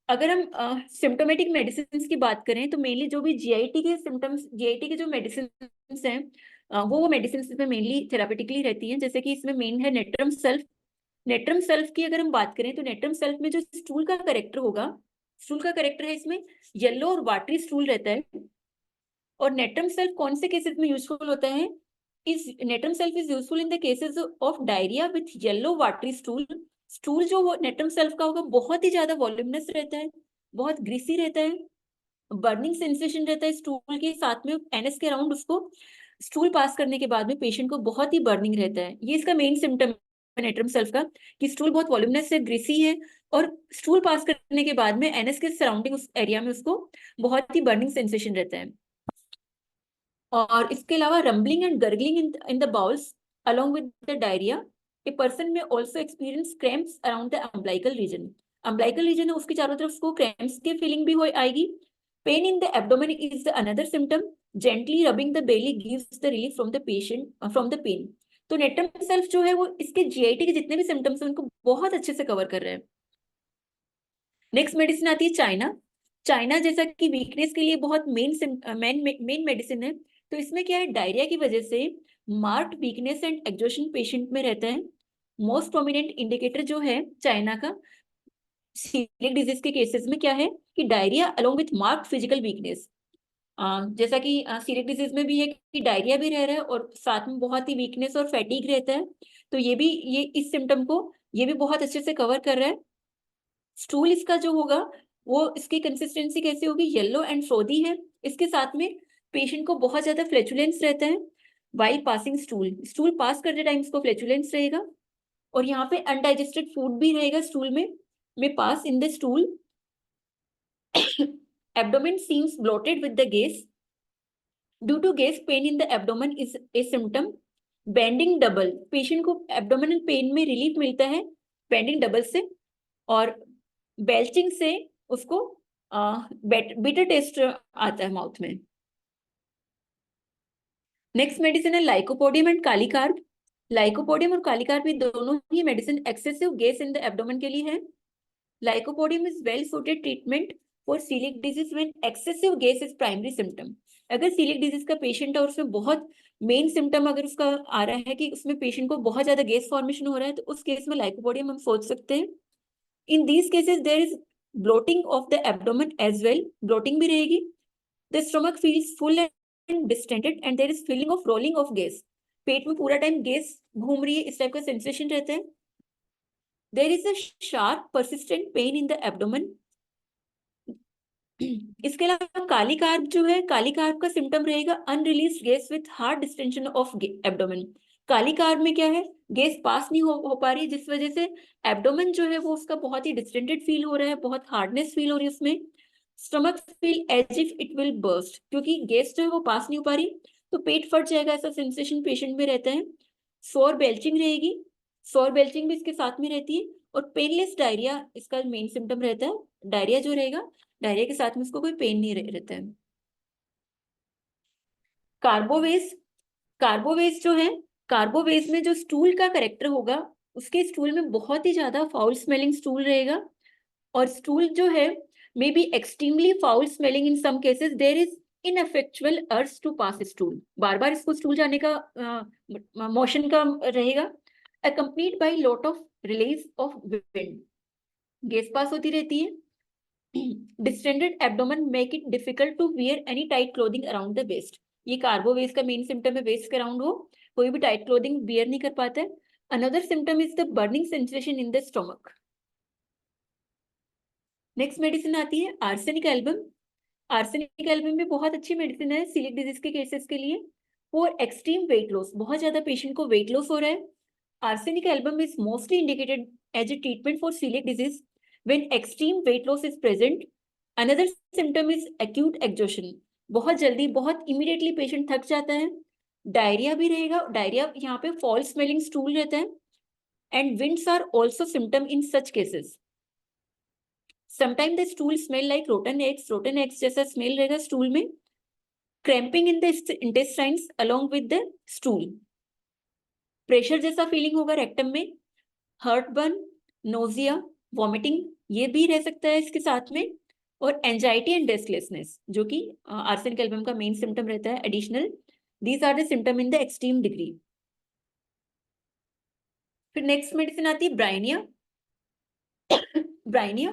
अगर हम सिम्टोमेटिक मेडिसिन की बात करें तो मेनली जो भी जीआईटी के सिम्टम्स, जीआईटी के जो मेडिसिन हैं वो मेडिसिन इसमें मेनली थेरापेटिकली रहती हैं। जैसे कि इसमें मेन है नेट्रम सल्फ। नेट्रम सल्फ की अगर हम बात करें तो नेट्रम सल्फ में जो स्टूल का करेक्टर होगा, स्टूल का करेक्टर है इसमें येलो और वाटरी स्टूल रहता है। और नेट्रम सेल्फ कौन से केसेस में यूजफुल होता है? इस natrum self is useful in the cases of diarrhoea with yellow watery stool. Stool जो नेट्रम सेल्फ का होगा बहुत ही ज्यादा वॉल्यूमिनस रहता है, बहुत ग्रीसी रहता है, बर्निंग सेंसेशन रहता है स्टूल के साथ में एनएस के अराउंड। उसको स्टूल पास करने के बाद में पेशेंट को बहुत ही बर्निंग रहता है। ये इसका मेन सिम्टम है नेट्रम सेल्फ का, कि स्टूल बहुत वॉल्यूमिनस है, ग्रीसी है और स्टूल पास करने के बाद में एनएस के सराउंडिंग उस एरिया में उसको बहुत ही बर्निंग सेंसेशन रहता है। और इसके अलावा rambling and gargling in the bowls along with the diarrhea, a person may also experience cramps around the umbilical region। umbilical region है उसके चारों तरफ उसको cramps की फीलिंग भी हो आएगी। pain in the abdomen is the another symptom। gently rubbing the belly gives the relief from the patient from the pain। तो नेट्रम सेल्फ जो है वो इसके जीआईटी के जितने भी सिम्टम्स हैं उनको बहुत अच्छे से कवर कर रहे हैं। नेक्स्ट मेडिसिन आती है चाइना। चाइना जैसा कि वीकनेस के लिए बहुत मेन मेडिसिन है। तो इसमें क्या है, डायरिया की वजह से marked weakness and exhaustion patient में रहता है। मोस्ट प्रोमिनेंट इंडिकेटर जो है चाइना का सीलिएक डिजीज के केसेस में क्या है कि diarrhoea along with marked physical weakness. जैसा कि सीलिएक डिजीज में भी है कि डायरिया भी रह रहा है और साथ में बहुत ही वीकनेस और फैटीग रहता है। तो ये इस सिम्टम को ये भी बहुत अच्छे से कवर कर रहा है। स्टूल इसका जो होगा वो इसकी कंसिस्टेंसी कैसी होगी, येलो एंड फ्रोदी है। इसके साथ में पेशेंट को बहुत ज्यादा फ्लैचुलेंस रहता है while passing stool. Stool pass करते टाइम इसको फ्लैचुलेंस रहेगा और यहाँ पे अनडाइजेस्टेड फूड भी रहेगा स्टूल में pass in the stool. Abdomen seems bloated with the gas. Due to gas pain in the abdomen is a symptom. Bending double, patient को एब्डोमिनल पेन में रिलीफ मिलता है बेंडिंग डबल से। और बेल्चिंग से उसको बिटर टेस्ट आता है माउथ में। नेक्स्ट मेडिसिन है लाइकोपोडियम एंड कालीकार्ब। लाइकोपोडियम और कालीकार्ब भी दोनों ही medicine excessive gas in the abdomen के लिए है। Lycopodium is well suited treatment for coeliac disease when excessive gas is primary symptom. अगर सीलिएक डिजीज का पेशेंट है और उसमें बहुत मेन सिम्टम अगर उसका आ रहा है कि उसमें पेशेंट को बहुत ज्यादा गैस फॉर्मेशन हो रहा है तो उस केस में लाइकोपोडियम हम सोच सकते हैं। In these cases, there is bloating of the abdomen as well. Bloating भी रहेगी। The stomach feels full and distended and there is feeling of rolling of gas। पेट में पूरा टाइम गैस घूम रही है, इस टाइप का सेंसेशन रहता है। There is a sharp persistent pain in the abdomen। इसके अलावा काली कार्ब जो है, काली कार्ब का सिम्टम रहेगा unreleased gas with hard distension of abdomen. Kali carb में क्या है, गैस पास नहीं हो पा रही जिस वजह से एब्डोमेन जो है वो उसका बहुत ही डिस्टेंडेड फील हो रहा है, बहुत हार्डनेस फील हो रही है उसमें। Stomach feel as if it will burst, क्योंकि गैस जो है वो पास नहीं हो पा रही तो पेट फट जाएगा, ऐसा सेंसेशन पेशेंट में रहता है। सोर बेल्चिंग रहेगी, सोर बेल्चिंग भी इसके साथ में रहती है। और पेनलेस डायरिया इसका मेन सिम्टम रहता है। डायरिया जो रहेगा, डायरिया के साथ में उसको कोई पेन नहीं रहता है। कार्बोवेज, कार्बोवेज जो है, कार्बोवेज में जो स्टूल का करेक्टर होगा, उसके स्टूल में बहुत ही ज्यादा फाउल स्मेलिंग स्टूल रहेगा, और स्टूल जो है may be extremely foul smelling in some cases, there is ineffectual urge to pass stool, बार बार इसको स्टूल जाने का मोशन का रहेगा, accompanied by lot of release of wind, gas pass होती रहती है. Distended abdomen make it difficult to wear any tight clothing around the waist. ये कार्बोवेज का मेन सिम्टम है, वेस्ट के अराउंड हो कोई भी टाइट क्लोथिंग वियर नहीं कर पाता है. Another symptom is the burning sensation in the stomach. Next medicine आती है आर्सेनिक एल्बम. आर्सेनिक एल्बम में बहुत अच्छी मेडिसिन है सीलिक डिजीज के केसेस के लिए. फॉर एक्सट्रीम वेट लॉस, बहुत ज्यादा पेशेंट को वेट लॉस हो रहा है, arsenic album is mostly indicated as a treatment for celiac disease when extreme weight loss is present. Another symptom is acute exhaustion, बहुत जल्दी बहुत इमीडिएटली पेशेंट थक जाता है. डायरिया भी रहेगा, डायरिया यहाँ पे फॉल स्मेलिंग स्टूल रहता है. And winds are also symptom in such cases. Sometime the stool smell like rotten eggs जैसा स्मेल रहेगा स्टूल में. Cramping in the intestines along with the stool. Pressure जैसा फीलिंग होगा रेक्टम में. हर्ट बर्न, नोजिया, वॉमिटिंग ये भी रह सकता है इसके साथ में. और एंजाइटी एंड रेस्टलेसनेस जो कि आर्सेनिक एल्बम का मेन सिम्टम रहता है additional. These are the symptom in the extreme degree. फिर नेक्स्ट मेडिसिन आती है bryonia. Bryonia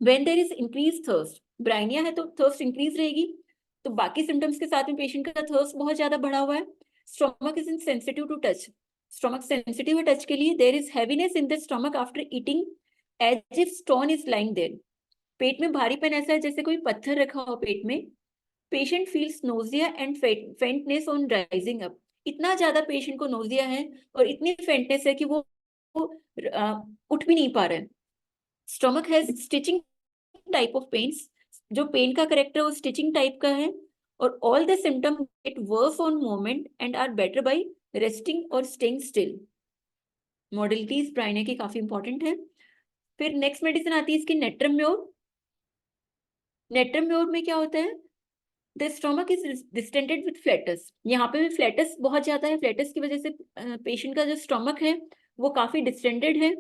when there is increase thirst. Bryonia है तो थर्स्ट इंक्रीज रहेगी, तो बाकी सिम्टम्स के साथ में पेशेंट का थर्स्ट बहुत ज्यादा बढ़ा हुआ है. Stomach is insensitive to touch. Stomach sensitive है टच के लिए. There is heaviness in the stomach after eating as if stone is lying there. पेट में भारीपन ऐसा है जैसे कोई पत्थर रखा हो पेट में. Patient feels nausea and faintness on rising up. इतना ज्यादा पेशेंट को नोजिया है और इतनी फेंटनेस है कि वो उठ भी नहीं पा रहे. Stomach has stitching type of pains. जो पेन का करेक्टर वो स्टिचिंग टाइप का है. और all the symptom get worse on movement and are better by resting और स्टेइंग स्टिल. मॉडलिटीज ब्राइनिया की काफी इंपॉर्टेंट है. फिर नेक्स्ट मेडिसिन आती है इसकी नेट्रम म्योर. नेट्रम म्योर में क्या होता है, the stomach is distended with flats. यहाँ पे भी फ्लैटस बहुत ज्यादा है. फ्लैटस की वजह से पेशेंट का जो स्टमक है वो काफी डिस्टेंडेड है.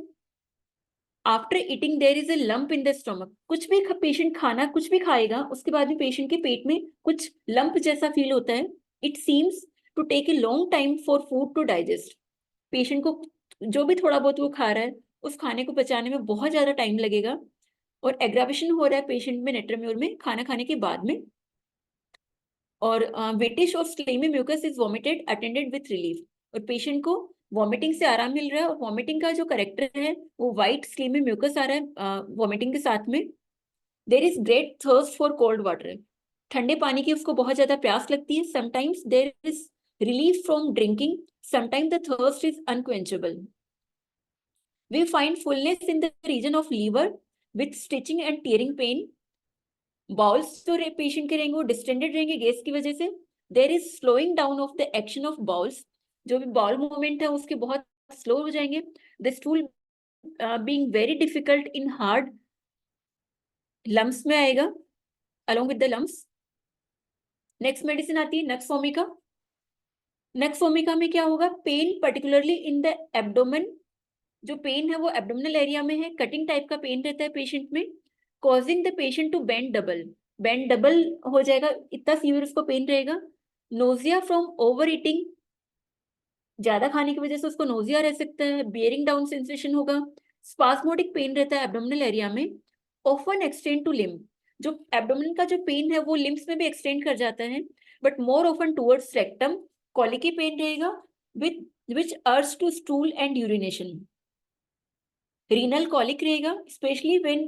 After eating there is a lump in the stomach. कुछ भी पेशेंट खाना कुछ भी खाएगा उसके बाद भी पेशेंट के पेट में कुछ लंप जैसा फील होता है. It seems to take a long time for food to digest. Patient को जो भी थोड़ा बहुत वो खा रहा है उस खाने को पचाने में बहुत ज्यादा टाइम लगेगा. और एग्रावेशन हो रहा है पेशेंट में नेट्रम म्योर में खाना खाने के बाद में. और वेटिश और slimy mucus is vomited attended with relief. और पेशेंट को वॉमिटिंग से आराम मिल रहा है. और वॉमिटिंग का जो करेक्टर है वो व्हाइट स्लेमी म्यूकस आ रहा है वॉमिटिंग के साथ में. There is great thirst for cold water. ठंडे पानी की उसको बहुत ज्यादा प्यास लगती है. Sometimes there is relief from drinking. Sometimes the thirst is unquenchable. We find fullness in the region of liver with stitching and tearing pain. Bowels जो पेशेंट के रहेंगे वो डिस्टेंडेड रहेंगे गैस की वजह से. There is slowing down of the action of bowels. जो भी बाउल मूवमेंट है उसके बहुत स्लो हो जाएंगे. The stool being very difficult in hard lumps में आएगा along with the lumps. Next medicine आती है नक्स वोमिका. नक्स वोमिका में क्या होगा, pain particularly in the abdomen. जो पेन है वो एब्डोमिनल एरिया में है. कटिंग टाइप का पेन रहता है पेशेंट में. Causing the patient to bend double. Bend double हो जाएगा, इतना सीवियर उसको पेन रहेगा. Nausea from over eating. ज्यादा खाने की वजह से उसको नोजिया रह सकता है. बियरिंग डाउन सेंसेशन होगा. स्पास्मोडिक पेन रहता है एब्डोमिनल एरिया में. Often extend to limb. जो एब्डोमिन का जो पेन है वो लिम्स में भी एक्सटेंड कर जाता है, but more often towards rectum. Colicky pain रहेगा with which urge to stool and urination. Renal colic रहेगा specially when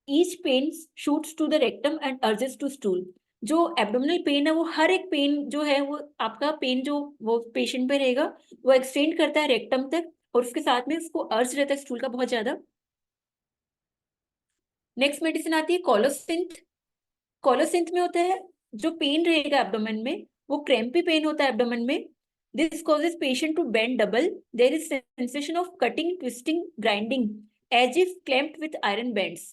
each pain shoots to the rectum and urges to stool. जो एब्डोमिनल पेन है वो हर एक पेन जो है वो आपका पेन जो वो पेशेंट पे रहेगा वो एक्सटेंड करता है रेक्टम तक, और उसके साथ में उसको अर्ज रहता है स्टूल का बहुत ज्यादा. नेक्स्ट मेडिसिन आती है कोलोसिंथ. कोलोसिंथ में होता है जो पेन रहेगा एब्डोमेन में वो क्रैम्पी पेन होता है एब्डोमेन में. This causes patient to bend double. There is sensation of cutting, twisting, grinding, as if clamped with iron bands.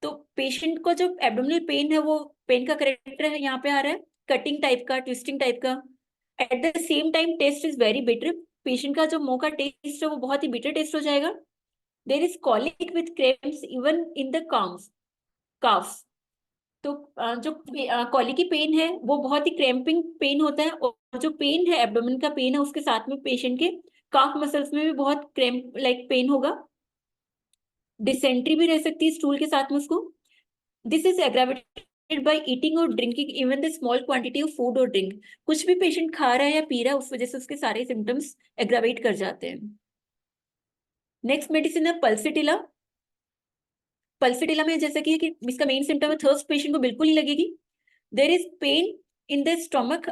तो पेशेंट को जो एब्डोमिनल पेन है वो पेन का करेक्टर है यहाँ पे आ रहा है कटिंग टाइप का, ट्विस्टिंग टाइप का। At the same time taste is very bitter, patient का जो मुंह का टेस्ट है वो बहुत ही बिटर टेस्ट हो जाएगा। There is colic with cramps even in the carbs. तो जो कॉली की पेन है वो बहुत ही क्रैम्पिंग पेन होता है, और जो पेन है एब्डोमेन का पेन है उसके साथ में पेशेंट के काफ मसल्स में भी बहुत क्रैम्प लाइक पेन होगा। डिसेंट्री भी रह सकती है स्टूल के साथ में उसको। This is aggravated by eating और drinking even the small quantity of food और ड्रिंक। कुछ भी पेशेंट खा रहा है या पी रहा है उस वजह से उसके सारे सिम्टम्स एग्रावेट कर जाते हैं। नेक्स्ट मेडिसिन है पल्सिटिला। पल्सिटिला में जैसा कि है कि इसका मेन सिम्टम है थर्स्ट, पेशेंट को बिल्कुल नहीं लगेगी। There is pen in the stomach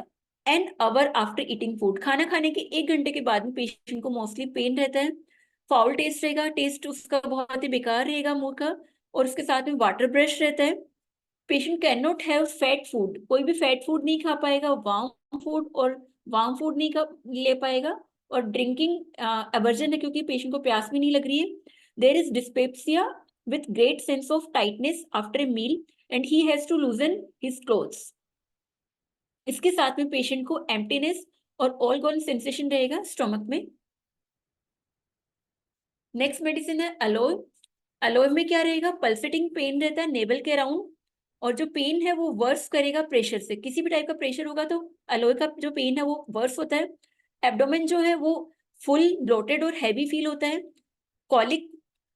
and hour after eating food. खाना खाने के 1 घंटे के बाद में पेशेंट को मोस्टली पेन रहता है। फाउल टेस्ट रहेगा, टेस्ट उसका बहुत ही बेकार रहेगा मुंह का, और उसके साथ में वाटर ब्रश रहता है। Patient can not have fat food, कोई भी फैट फूड नहीं खा पाएगा, वार्म फूड नहीं ले पाएगा। और ड्रिंकिंग एवर्जन है क्योंकि पेशेंट को प्यास भी नहीं लग रही है। There is dyspepsia with great sense of tightness after a meal and he has to loosen his clothes। इसके साथ में पेशेंट को एम्प्टीनेस और ऑल गॉन सेंसेशन रहेगा स्टमक में। नेक्स्ट मेडिसिन है अलोए। अलोए में क्या रहेगा, पल्सेटिंग पेन रहता है नेवल के अराउंड, और जो पेन है वो वर्स करेगा प्रेशर से। किसी भी टाइप का प्रेशर होगा तो अलोए का जो पेन है वो वर्स होता है। एब्डोमेन जो है वो फुल ब्लोटेड और हैवी फील होता है। कॉलिक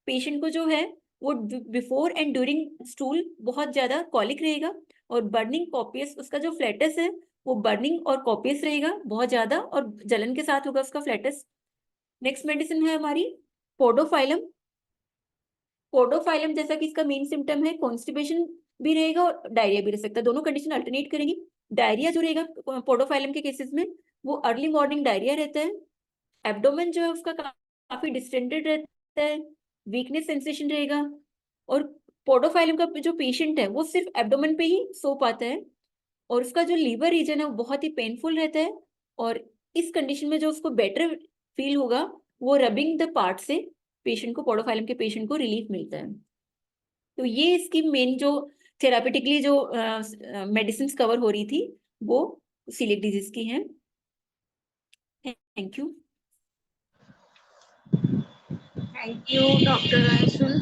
पेशेंट को जो है वो बिफोर एंड ड्यूरिंग स्टूल बहुत ज्यादा कॉलिक रहेगा, और बर्निंग कॉपियस, उसका जो फ्लैटस है वो बर्निंग और कॉपियस रहेगा बहुत ज्यादा, और जलन के साथ होगा उसका फ्लैटस। नेक्स्ट मेडिसिन है हमारी पोडोफाइलम। पोडोफाइलम जैसा कि इसका मेन सिम्टम है कॉन्स्टिपेशन भी रहेगा और डायरिया भी रह सकता है, दोनों कंडीशन अल्टरनेट करेंगी। डायरिया जो रहेगा पोडोफाइलम के केसेस में वो अर्ली मॉर्निंग डायरिया रहता है। एब्डोमेन जो है उसका काफी डिस्टेंडेड रहता है, वीकनेस सेंसेशन रहेगा। और पोडोफाइलम का जो पेशेंट है वो सिर्फ एब्डोमेन पे ही सो पाता है, और उसका जो लीवर रीजन है वो बहुत ही पेनफुल रहता है। और इस कंडीशन में जो उसको बेटर फील होगा वो रबिंग द पार्ट से पेशेंट को, पोडोफाइलम के पेशेंट को रिलीफ मिलता है। तो ये इसकी मेन जो थेरापेटिकली जो मेडिसिन कवर हो रही थी वो सीलिएक डिजीज की हैं। Thank you. Thank you doctor Anshul,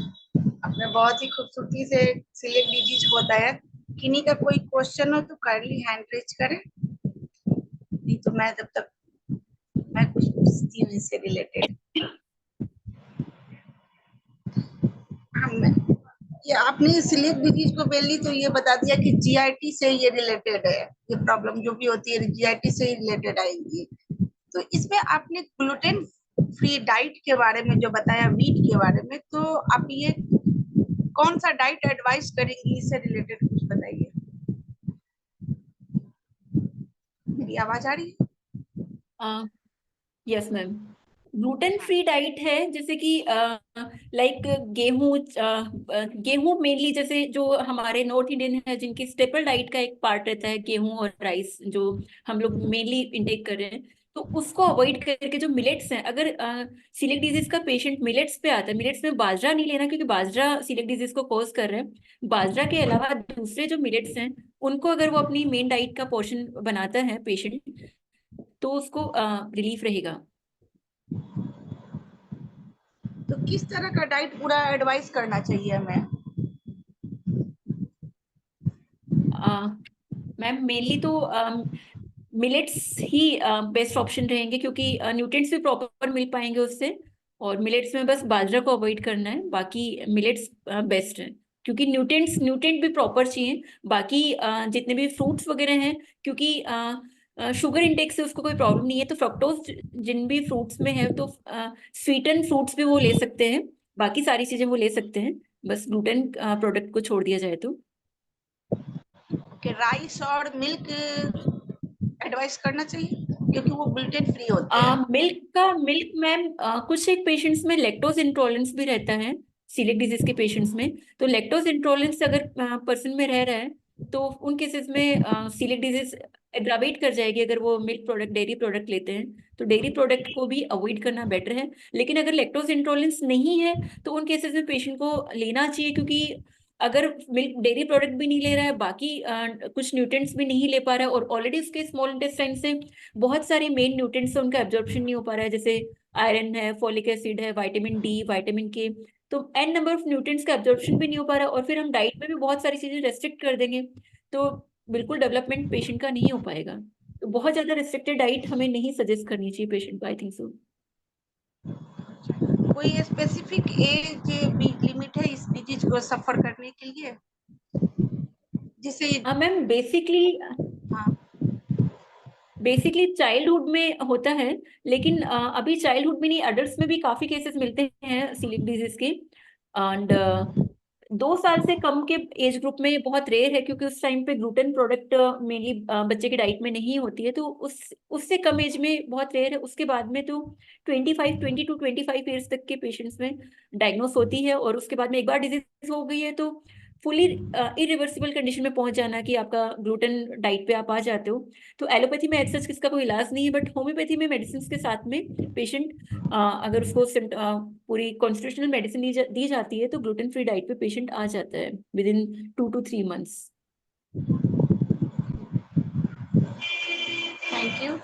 आपने बहुत ही खूबसूरती से सीलिएक डिजीज को बताया। किन्हीं का कोई क्वेश्चन हो तो काइंडली हैंड रेज करें, नहीं तो मैं तब तक मैं कुछ पूछती हूँ इससे रिलेटेड। हम ये आपने सीलिएक डिजीज को मेनली तो ये बता दिया कि जीआईटी से ये रिलेटेड है, ये प्रॉब्लम जो भी होती है जीआईटी से ही रिलेटेड आएगी। तो इसमें आपने ग्लूटेन फ्री डाइट के बारे में जो बताया, वीट के बारे में, तो आप ये कौन सा डाइट एडवाइस करेंगी, इससे रिलेटेड कुछ बताइए। मेरी आवाज आ रही है? Yes ma'am, gluten free diet है जैसे कि लाइक गेहूं मेनली, जैसे जो हमारे नॉर्थ इंडियन है जिनकी स्टेपल डाइट का एक पार्ट रहता है गेहूं और राइस, जो हम लोग मेनली इंटेक कर रहे हैं, तो उसको अवॉइड करके जो मिलेट्स हैं, अगर सीलिएक डिजीज का पेशेंट मिलेट्स पे आता है, मिलेट्स में बाजरा नहीं लेना क्योंकि बाजरा सीलिएक डिजीज को कॉज कर रहे हैं। बाजरा के अलावा दूसरे जो मिलेट्स हैं उनको अगर वो अपनी मेन डाइट का पोर्शन बनाता है पेशेंट, तो उसको रिलीफ रहेगा। तो किस तरह का डाइट पूरा एडवाइस करना चाहिए हमें? मैम मेनली तो मिलेट्स ही बेस्ट ऑप्शन रहेंगे क्योंकि न्यूट्रिएंट्स भी प्रॉपर मिल पाएंगे उससे, और मिलेट्स में बस बाजरा को अवॉइड करना है, बाकी मिलेट्स बेस्ट है क्योंकि न्यूट्रिएंट भी प्रॉपर चाहिए। बाकी जितने भी फ्रूट्स वगैरह हैं, क्योंकि शुगर इंटेक से उसको कोई प्रॉब्लम नहीं है, तो फ्रक्टोज जिन भी फ्रूट्स में है तो स्वीटन फ्रूट्स भी वो ले सकते हैं, बाकी सारी चीजें वो ले सकते हैं, बस ग्लूटेन प्रोडक्ट को छोड़ दिया जाए तो। कि राइस और मिल्क एडवाइस करना चाहिए क्योंकि वो ग्लूटेन फ्री होते हैं। मिल्क मैम कुछ एक पेशेंट्स में लैक्टोज इंटॉलरेंस भी रहता है सीलिएक डिजीज के पेशेंट्स में, तो लैक्टोज इंटॉलरेंस अगर पर्सन में रह रहा है तो उन केसेस में सीलिएक डिजीज एग्रावेट कर जाएगी अगर वो मिल्क प्रोडक्ट, डेयरी प्रोडक्ट लेते हैं, तो डेयरी प्रोडक्ट को भी अवॉइड करना बेटर है। लेकिन अगर लैक्टोज इंटॉलरेंस नहीं है तो उन केसेस में पेशेंट को लेना चाहिए, क्योंकि अगर मिल्क डेयरी प्रोडक्ट भी नहीं ले रहा है, बाकी कुछ न्यूट्रिएंट्स भी नहीं ले पा रहा है, और ऑलरेडी उसके स्मॉल इंटेस्टाइन से बहुत सारे मेन न्यूट्रिएंट्स है उनका एब्जॉर्प्शन नहीं हो पा रहा है, जैसे आयरन है, फोलिक एसिड है, विटामिन डी, विटामिन के, तो एन नंबर ऑफ न्यूट्रिएंट्स का एब्जॉर्प्शन भी नहीं हो पा रहा है, और फिर हम डाइट में भी बहुत सारी चीजें रेस्ट्रिक्ट कर देंगे, तो बिल्कुल डेवलपमेंट पेशेंट का नहीं हो पाएगा। तो बहुत ज्यादा रिस्ट्रिक्टेड डाइट हमें नहीं सजेस्ट करनी चाहिए पेशेंट को, आई थिंक सो। कोई स्पेसिफिक एज लिमिट है इस डिजीज को सफर करने के लिए, जिसे मैम हाँ बेसिकली चाइल्डहुड में होता है, लेकिन अभी चाइल्डहुड में नहीं, अडल्ट में भी काफी केसेस मिलते हैं सीलिक डिजीज के। एंड 2 साल से कम के एज ग्रुप में बहुत रेयर है, क्योंकि उस टाइम पे ग्लूटेन प्रोडक्ट मेनली बच्चे की डाइट में नहीं होती है, तो उससे कम एज में बहुत रेयर है। उसके बाद में तो 22 25 ईयर्स तक के पेशेंट्स में डायग्नोस होती है, और उसके बाद में एक बार डिजीज हो गई है तो फुली इरिवर्सिबल कंडीशन में पहुंच जाना, कि आपका ग्लूटेन डाइट पे आप आ जाते हो। तो एलोपैथी में ऐसा किसका कोई इलाज नहीं है, बट होम्योपैथी में मेडिसिन के साथ में पेशेंट, अगर उसको पूरी कॉन्स्टिट्यूशनल मेडिसिन दी जाती है, तो ग्लूटेन फ्री डाइट पे पेशेंट आ जाता है with in 2 to 3 months। Thank you.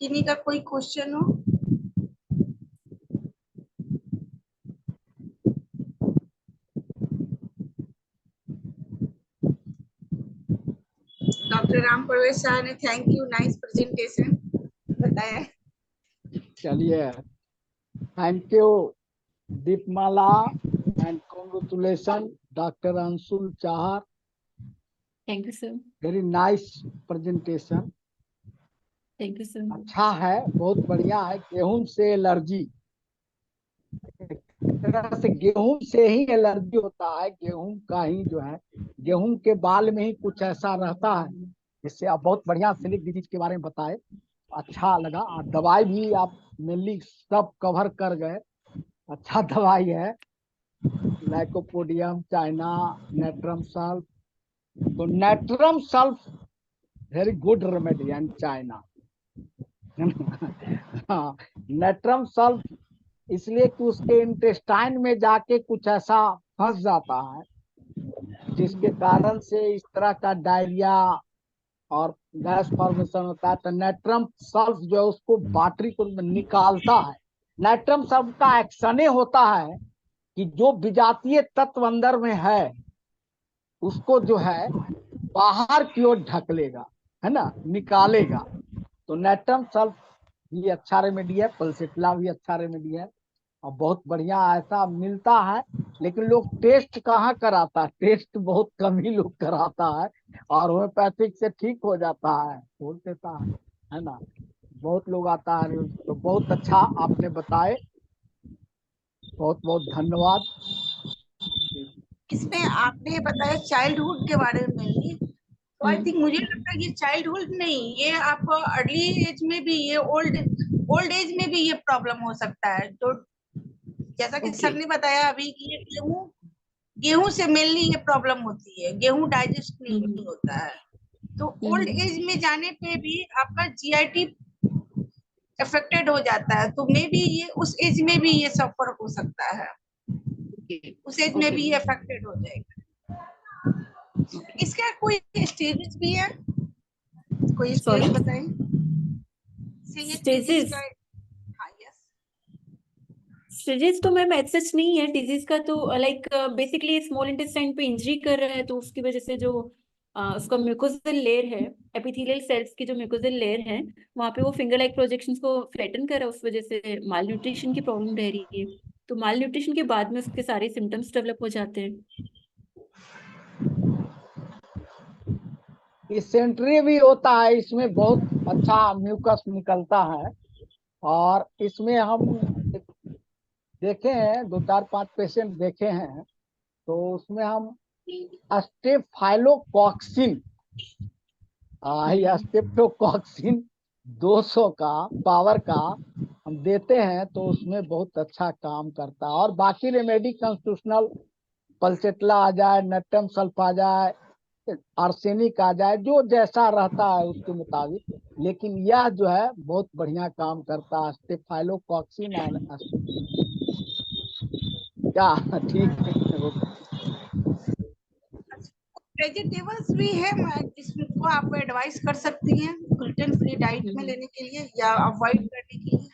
किन्हीं का कोई क्वेश्चन हो? डॉक्टर राम प्रवेश शाह ने थैंक यू, नाइस प्रेजेंटेशन बताया। चलिए, thank you Deepmala and congratulation doctor Anshul Chahar, thank you sir. Very nice presentation. Thank you sir. अच्छा है, बहुत बढ़िया है। गेहूं से एलर्जी, तरह से गेहूं से ही एलर्जी होता है, गेहूं का ही जो है, गेहूं के बाल में ही कुछ ऐसा रहता है, जिससे आप बहुत बढ़िया सिलिक डिजीज के बारे में बताए, अच्छा लगा। और दवाई भी आप मेनली सब कवर कर गए, अच्छा दवाई है। लाइकोपोडियम, चाइना, नेट्रम सल्फ, तो natrum sulph very good remedy and China. हाँ, नेट्रम सल्फ इसलिए कि उसके इंटेस्टाइन में जाके कुछ ऐसा फंस जाता है, जिसके कारण से इस तरह का डायरिया और गैस फॉर्मेशन होता है। तो नेट्रम सल्फ जो है उसको बाटरी को निकालता है। नेट्रम सल्फ का एक्शन ही होता है कि जो विजातीय तत्व अंदर में है उसको जो है बाहर की ओर ढकेलेगा, है ना, निकालेगा। तो नेट्रम सल्फ भी अच्छा रेमेडी है, पल्सेट्ला भी अच्छा रेमेडी है, और बहुत बढ़िया ऐसा मिलता है। लेकिन लोग टेस्ट कहाँ कराता है, टेस्ट बहुत कम ही लोग कराता है, और होम्योपैथिक से ठीक हो जाता है, बोल देता है ना। बहुत लोग आता है, तो बहुत अच्छा आपने बताए, बहुत बहुत धन्यवाद। इसमें आपने बताया चाइल्डहुड के बारे में ही, तो आई थिंक मुझे लगता है ये चाइल्डहुड नहीं, ये आप अर्ली एज में भी, ये ओल्ड एज में भी ये प्रॉब्लम हो सकता है। तो जैसा कि सर ने बताया अभी कि ये गेहूं से मेनली ये प्रॉब्लम होती है, गेहूं डाइजेस्ट नहीं होता है। तो ओल्ड एज में जाने पे भी आपका जीआईटी अफेक्टेड हो जाता है, तो मे बी ये उस एज में भी ये सफर हो सकता है, उस एज में भी ये अफेक्टेड हो जाएगा। इसका कोई स्टेजेस भी है, कोई स्टेज बताएं? स्टेजेस हाँ, यस। स्टेजेस तो मैम सच नहीं है डिजीज का, तो लाइक बेसिकली स्मॉल इंटेस्टाइन पे इंजरी कर रहा है, तो उसकी वजह से जो उसका म्यूकोजल लेयर है, एपिथेलियल सेल्स की जो म्यूकोजल लेयर है, वहाँ पे वो फिंगर लाइक प्रोजेक्शंस को फ्लैटन कर रहा है, उस वजह से माल न्यूट्रिशन की प्रॉब्लम रह रही है। तो माल न्यूट्रिशन के बाद में उसके सारे सिम्टम्स डेवलप हो जाते हैं। डिसेंट्री भी होता है, इसमें बहुत अच्छा म्यूकस निकलता है। और इसमें हम देखे हैं, 2 4 5 पेशेंट देखे हैं, तो उसमें हम स्टेफाइलोकॉक्सिन, स्टेप्टोकॉक्सिन 200 का पावर का हम देते हैं, तो उसमें बहुत अच्छा काम करता है। और बाकी रेमेडी कॉन्स्टिट्यूशनल, पल्सेट्ला आ जाए, नेट्रम सल्फ आ जाए, आर्सेनिक आ जाए, जो जैसा रहता है उसके मुताबिक, लेकिन यह जो है बहुत बढ़िया काम करता है, स्टेफाइलोकॉक्सिन और क्या। ठीक है, वेजिटेबल्स भी है जिसको आप एडवाइस कर सकती हैं ग्लूटेन फ्री डाइट में लेने के लिए या अवॉइड करने के लिए।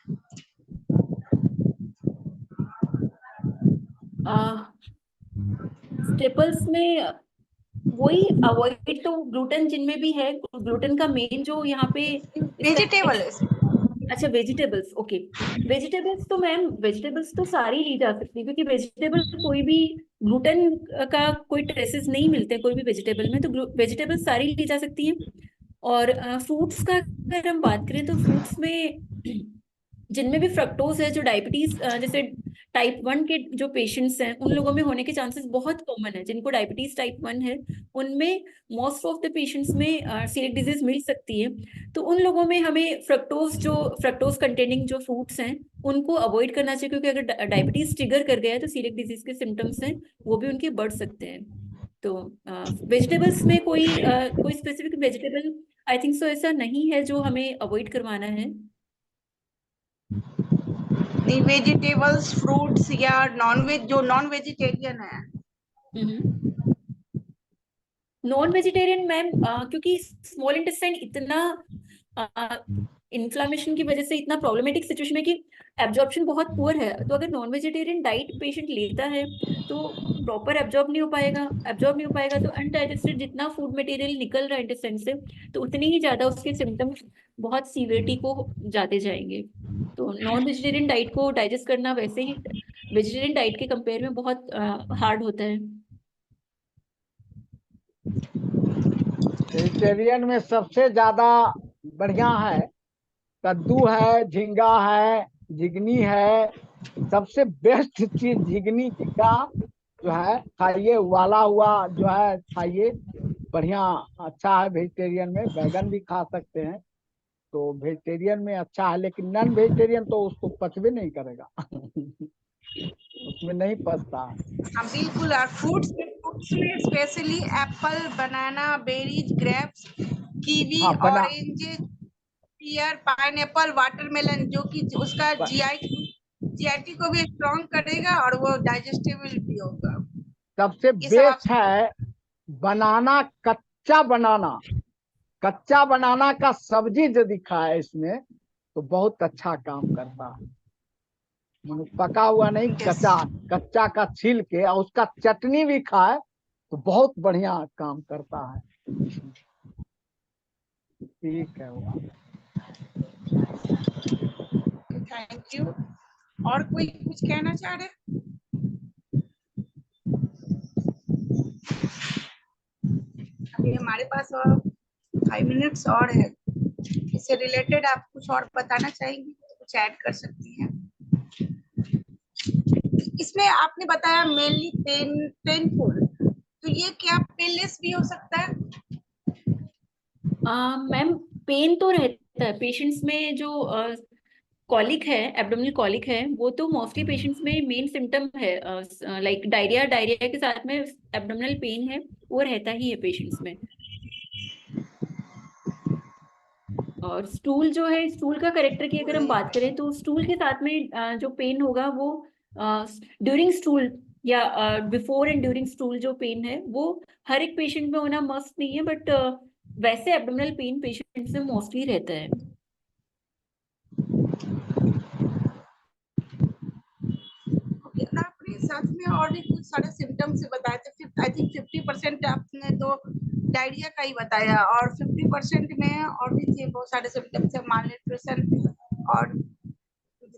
स्टेपल्स में वही अवॉइड, तो ग्लूटेन जिनमें भी है, ग्लूटेन का मेन जो यहाँ पे वेजिटेबल अच्छा वेजिटेबल्स, ओके। वेजिटेबल्स तो मैम, वेजिटेबल्स तो सारी ली जा सकती है, क्योंकि वेजिटेबल कोई भी ग्लूटेन का कोई ट्रेसेस नहीं मिलते कोई भी वेजिटेबल में, तो वेजिटेबल्स सारी ली जा सकती हैं। और फ्रूट्स का अगर हम बात करें तो फ्रूट्स में जिनमें भी फ्रक्टोज है, जो डायबिटीज जैसे टाइप 1 के जो पेशेंट्स हैं उन लोगों में होने के चांसेस बहुत कॉमन है। जिनको डायबिटीज टाइप 1 है उनमें मोस्ट ऑफ द पेशेंट्स में सीलिएक डिजीज मिल सकती है। तो उन लोगों में हमें फ्रक्टोज कंटेनिंग जो फ्रूट्स हैं उनको अवॉइड करना चाहिए, क्योंकि अगर डायबिटीज ट्रिगर कर गया है तो सीलिएक डिजीज के सिम्टम्स हैं वो भी उनके बढ़ सकते हैं। तो वेजिटेबल्स में कोई specific vegetable I think so ऐसा नहीं है जो हमें अवॉइड करवाना है। नहीं, वेजिटेबल्स फ्रूट्स या नॉन वेज, जो नॉन वेजिटेरियन है। नॉन वेजिटेरियन मैम, क्योंकि स्मॉल इंटेस्टाइन इतना इन्फ्लामेशन की वजह से इतना प्रॉब्लमेटिक सिचुएशन है कि एब्जॉर्प्शन बहुत पुअर है। तो अगर नॉन वेजिटेरियन डाइट पेशेंट लेता है तो प्रॉपर एब्जॉर्ब नहीं हो पाएगा, तो अनडाइजेस्टेड जितना फूड मटेरियल निकल रहा है इंटेस्टाइन से, तो उतनी ही ज्यादा उसके सिम्टम्स बहुत सीवियरिटी को जाते जाएंगे। तो नॉन वेजिटेरियन डाइट को डाइजेस्ट करना वैसे ही वेजिटेरियन डाइट के कंपेयर में बहुत हार्ड होता है। वेजिटेरियन में सबसे ज्यादा बढ़िया है कद्दू है, झींगा है, झिगनी है। सबसे बेस्ट चीज झिगनी का जो है खाइए, उबाला हुआ जो है खाइए, बढ़िया अच्छा है। वेजिटेरियन में बैगन भी खा सकते हैं, तो वेजिटेरियन में अच्छा है। लेकिन नॉन वेजिटेरियन तो उसको पच भी नहीं करेगा उसमें नहीं पचता। हाँ बिल्कुल। और फ्रूट्स में स्पेशली एप्पल, बनाना, बेरीज, ग्रेप्स, कीवी, हाँ बना ऑरेंज, पियर, पाइनएप्पल, वाटरमेलन, जो कि उसका जीआईटी को भी स्ट्रॉन्ग करेगा और वो डाइजेस्टेबल भी होगा। सबसे ये सब आप बेस्ट है बनाना, कच्चा बनाना का सब्जी यदि खाए इसमें तो बहुत अच्छा काम करता है। पका हुआ नहीं, कच्चा कच्चा का छील के और उसका चटनी भी खाए तो बहुत बढ़िया काम करता है। ठीक है, थैंक यू। और कोई कुछ कहना चाह रहे? अभी हमारे पास और 5 मिनट्स और है। इससे रिलेटेड आप कुछ और बताना चाहेंगी तो कुछ ऐड कर सकती हैं। इसमें आपने बताया मेनली पेनफुल, तो ये क्या पेनलेस भी हो सकता है? मैम पेन तो रहता है पेशेंट्स में, जो कॉलिक है, एब्डोमिनल कॉलिक है, वो तो मोस्टली पेशेंट्स में मेन सिम्टम है। लाइक डायरिया के साथ में एब्डोमिनल पेन है, वो रहता ही है पेशेंट्स में। और स्टूल जो है, स्टूल का करेक्टर की अगर हम बात करें तो स्टूल के साथ में जो पेन होगा वो ड्यूरिंग स्टूल या बिफोर एंड ड्यूरिंग स्टूल जो पेन है वो हर एक पेशेंट में होना मस्ट नहीं है, बट वैसे एब्डोमिनल पेन पेशेंट्स में मोस्टली रहता है। आपने साथ में और भी कुछ सारे सिम्टम्स बताए थे। आई थिंक 50% आपने तो डायरिया का ही बताया और 50% में और भी थे बहुत सारे सिम्टम्स है, माल न्यूट्रिशन और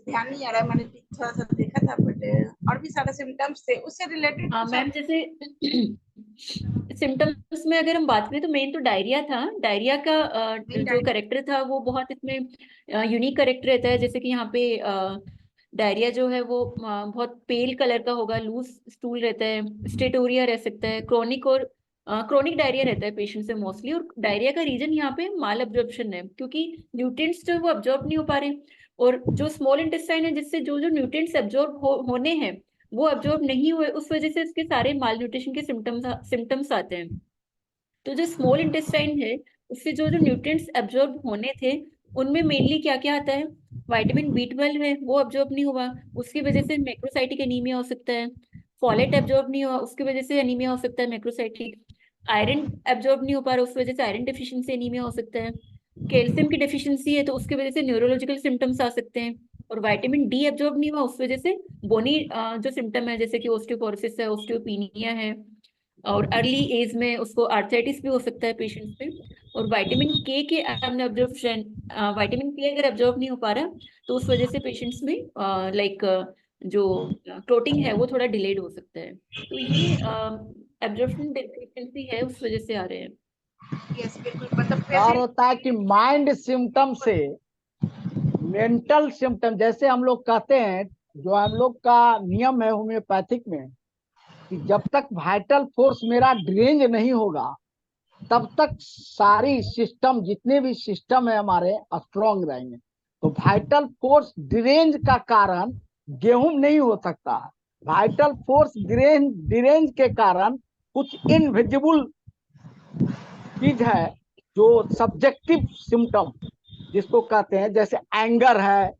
ध्यान नहीं आ रहा है, मैंने थोड़ा सा देखा था, बट और भी सारे सिम्टम्स थे उससे रिलेटेड। हाँ मैम, जैसे सिम्टम्स में अगर हम बात करें तो मेन तो डायरिया था। डायरिया का जो करेक्टर था वो बहुत इसमें यूनिक करेक्टर रहता है। जैसे कि यहाँ पे डायरिया जो है वो बहुत पेल कलर का होगा, लूज स्टूल रहता है, स्टेटोरिया रह सकता है, क्रोनिक डायरिया रहता है पेशेंट से मोस्टली। और डायरिया का रीजन यहाँ पे माल अब्जॉर्प्शन है, क्योंकि न्यूट्रिएंट्स जो है वो अब्जॉर्ब नहीं हो पा रहे, और जो स्मॉल इंटेस्टाइन है जिससे जो जो न्यूट्रिएंट्स अब्जॉर्ब होने हैं वो अब्जॉर्ब नहीं हुए, उस वजह से इसके सारे माल न्यूट्रिशन के सिम्टम्स आते हैं। तो जो स्मॉल इंटेस्टाइन है उससे जो जो न्यूट्रिएंट्स अब्जॉर्ब होने थे उनमें मेनली क्या क्या आता है, विटामिन B12 है वो अब्जॉर्ब नहीं हुआ, उसकी वजह से मैक्रोसाइटिक एनीमिया हो सकता है। फॉलेट अब्जॉर्ब नहीं हुआ, उसकी वजह से एनीमिया हो सकता है मैक्रोसाइटिक। आयरन एब्जॉर्ब नहीं हो पा रहा, उस वजह से आयरन डेफिशिएंसी एनीमिया हो सकता है। कैल्शियम की डेफिशिएंसी है तो उसकी वजह से न्यूरोलॉजिकल सिम्टम्स आ सकते हैं। और विटामिन डी एब्जॉर्ब नहीं हुआ, उस वजह से बोनी जो सिम्टम है, जैसे कि ऑस्टियोपोरोसिस है, ऑस्टियोपीनिया है, और अर्ली एज में उसको आर्थराइटिस भी हो सकता है पेशेंट्स पे। और विटामिन के अब्जॉर्प्शन, विटामिन के अगर एब्जॉर्ब नहीं हो पा रहा तो उस वजह से पेशेंट्स में लाइक जो क्लोटिंग है वो थोड़ा डिलेड हो सकता है। तो ये एब्जॉर्प्शन डेफिशिएंसी है, उस वजह से आ रहे हैं। यस बिल्कुल, मतलब और पेशेंट होता है कि माइंड सिम्टम से मेंटल सिम्टम, जैसे हम लोग कहते हैं, जो हम लोग का नियम है होम्योपैथिक में, कि जब तक वाइटल फोर्स मेरा ड्रेन नहीं होगा तब तक सारी सिस्टम, जितने भी सिस्टम है हमारे, स्ट्रांग रहेंगे। तो वाइटल फोर्स ड्रेंज का कारण गेहूं नहीं हो सकता है। वाइटल फोर्स ड्रेंज के कारण कुछ इनविजिबल चीज है, जो सब्जेक्टिव सिम्टम जिसको कहते हैं, जैसे एंगर है,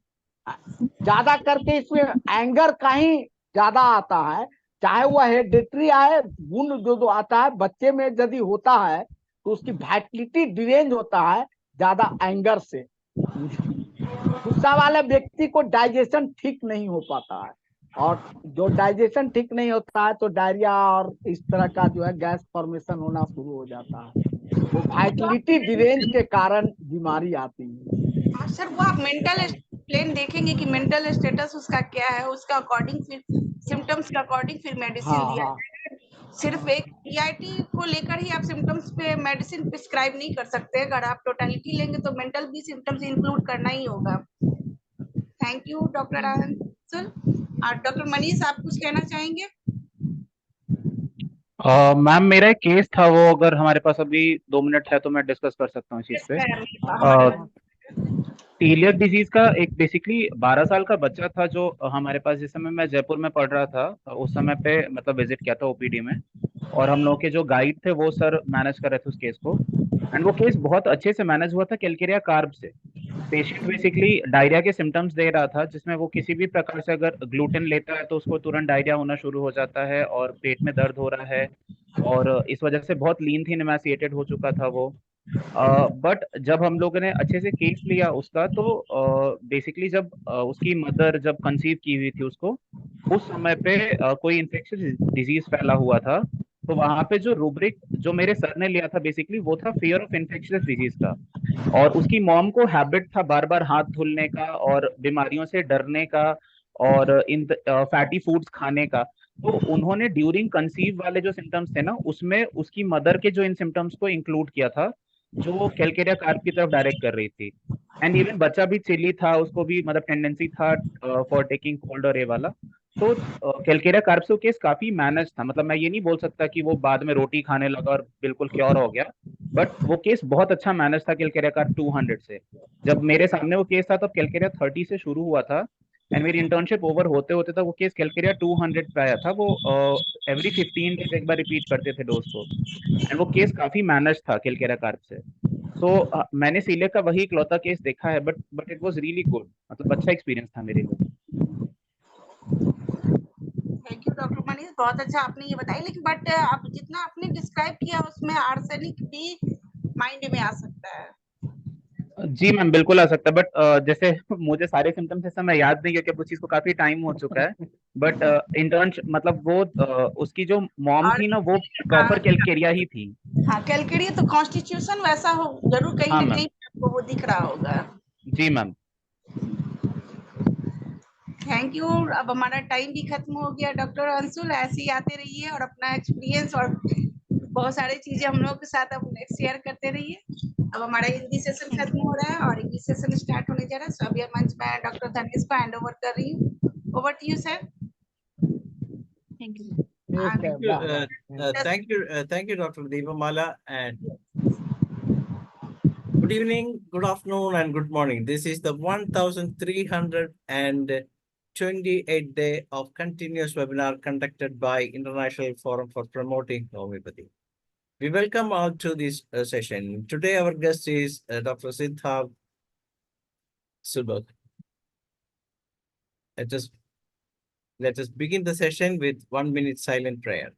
ज्यादा करके इसमें एंगर का ही ज्यादा आता है। चाहे वह हेरिडिटरी आए, गुण जो आता है बच्चे में यदि होता है तो उसकी वाइटलिटी डिरेंज होता है ज्यादा एंगर से। गुस्सा वाले व्यक्ति को डाइजेशन ठीक नहीं हो पाता है, और जो डाइजेशन ठीक नहीं होता है तो डायरिया और इस तरह का जो है गैस फॉर्मेशन होना शुरू हो जाता है। वो वाइटलिटी डिरेंज के कारण बीमारी आती है। सर वो आप मेंटल प्लेन देखेंगे कि मेंटल स्टेटस उसका क्या है, उसका अकॉर्डिंग फिर सिम्टम्स के अकॉर्डिंग फिर मेडिसिन हाँ दिया हाँ जाएगा। सिर्फ एक ईआईटी को लेकर ही आप सिम्टम्स पे मेडिसिन प्रिस्क्राइब नहीं कर सकते। अगर आप टोटलिटी लेंगे तो मेंटल भी सिम्टम्स इंक्लूड करना ही होगा। Thank you doctor Anand sir. और डॉक्टर मनीष, आप कुछ कहना चाहेंगे? मैम मेरा एक केस था, वो अगर हमारे पास अभी 2 मिनट है तो मैं डिस्कस कर सकता हूँ इस चीज यस पे। मैम, हमारे सीलियक डिजीज का एक बेसिकली 12 साल का बच्चा था जो हमारे पास, जिस समय मैं जयपुर में पढ़ रहा था उस समय पे मतलब विजिट किया था ओपीडी में। और हम लोग के जो गाइड थे वो सर मैनेज कर रहे थे उस केस को। एंड वो केस बहुत अच्छे से मैनेज हुआ था कैलकेरिया कार्ब से। पेशेंट बेसिकली डायरिया के सिम्टम्स दे रहा था, जिसमें वो किसी भी प्रकार से अगर ग्लूटेन लेता है तो उसको तुरंत डायरिया होना शुरू हो जाता है और पेट में दर्द हो रहा है। और इस वजह से बहुत लीन थीन एमासिएटेड हो चुका था वो। बट जब हम लोगों ने अच्छे से केस लिया उसका, तो बेसिकली जब उसकी मदर जब कंसीव की हुई थी उसको, उस समय पे कोई इन्फेक्शियस डिजीज फैला हुआ था। तो वहां पे जो रूब्रिक जो मेरे सर ने लिया था बेसिकली वो था फियर ऑफ इन्फेक्शियस डिजीज का। और उसकी मॉम को हैबिट था बार बार हाथ धुलने का और बीमारियों से डरने का और इन फैटी फूड्स खाने का। तो उन्होंने ड्यूरिंग कंसीव वाले जो सिम्टम्स थे ना, उसमें उसकी मदर के जो इन सिम्टम्स को इंक्लूड किया था, जो वो कैलकेरिया कार्ब की तरफ डायरेक्ट कर रही थी। एंड इवन बच्चा भी चिल्ली था, उसको भी मतलब टेंडेंसी था फॉर टेकिंग कोल्ड और ये वाला। तो कैलकेरिया कार्ब से वो केस काफी मैनेज था। मतलब मैं ये नहीं बोल सकता कि वो बाद में रोटी खाने लगा और बिल्कुल क्योर हो गया, बट वो केस बहुत अच्छा मैनेज था कैलकेरिया कार्ब 200 से। जब मेरे सामने वो केस था तब कैलकेरिया 30 से शुरू हुआ था। एंड मेरी इंटर्नशिप ओवर होते होते तक वो केस कैलकेरिया 200 पे आया था। वो एवरी 15 डेज एक बार रिपीट करते थे डोज को। एंड वो केस काफी मैनेज था कैलकेरिया कार्ब से। सो मैंने सीलियक का वही इकलौता केस देखा है, but it was really good. मतलब अच्छा एक्सपीरियंस था मेरे लिए। थैंक यू डॉक्टर मनीष, बहुत अच्छा आपने ये बताया। लेकिन बट आप जितना आपने डिस्क्राइब किया उसमें आर्सेनिक भी माइंड में आ सकता है। जी मैम बिल्कुल आ सकता है, बट जैसे मुझे सारे सिम्टम्स इस समय याद नहीं है क्योंकि उस चीज को काफी टाइम हो चुका है। बट इंटर्न मतलब वो उसकी जो मॉम और थी ना वो प्रॉपर कैलकेरिया ही थी। हाँ, कैलकेरिया तो कॉन्स्टिट्यूशन वैसा हो, जरूर कहीं हाँ ना मैम। कहीं आपको वो दिख रहा होगा। जी मैम। Thank you. अब हमारा टाइम भी खत्म हो गया। डॉक्टर अंशुल, ऐसे ही आते रहिए और अपना एक्सपीरियंस और बहुत सारी चीजें हम लोग के साथ अब शेयर करते रहिए। अब हमारा हिंदी सेशन थैंक खत्म यू। हो रहा है और इंग्लिश सेशन स्टार्ट होने जा रहा है। सो अब यह मंच मैं डॉक्टर धनेश को हैंड ओवर कर रही हूँ। Over to you sir. Thank you. ठीक है, Thank you, वाह वाह। thank you, Dr. Devamala, and good evening, good afternoon, and good morning. This is the 1328th day of continuous webinar conducted by International Forum for Promoting Homeopathy. We welcome all to this session. Today, our guest is Dr. Siddharth Subak. Let us begin the session with 1 minute silent prayer.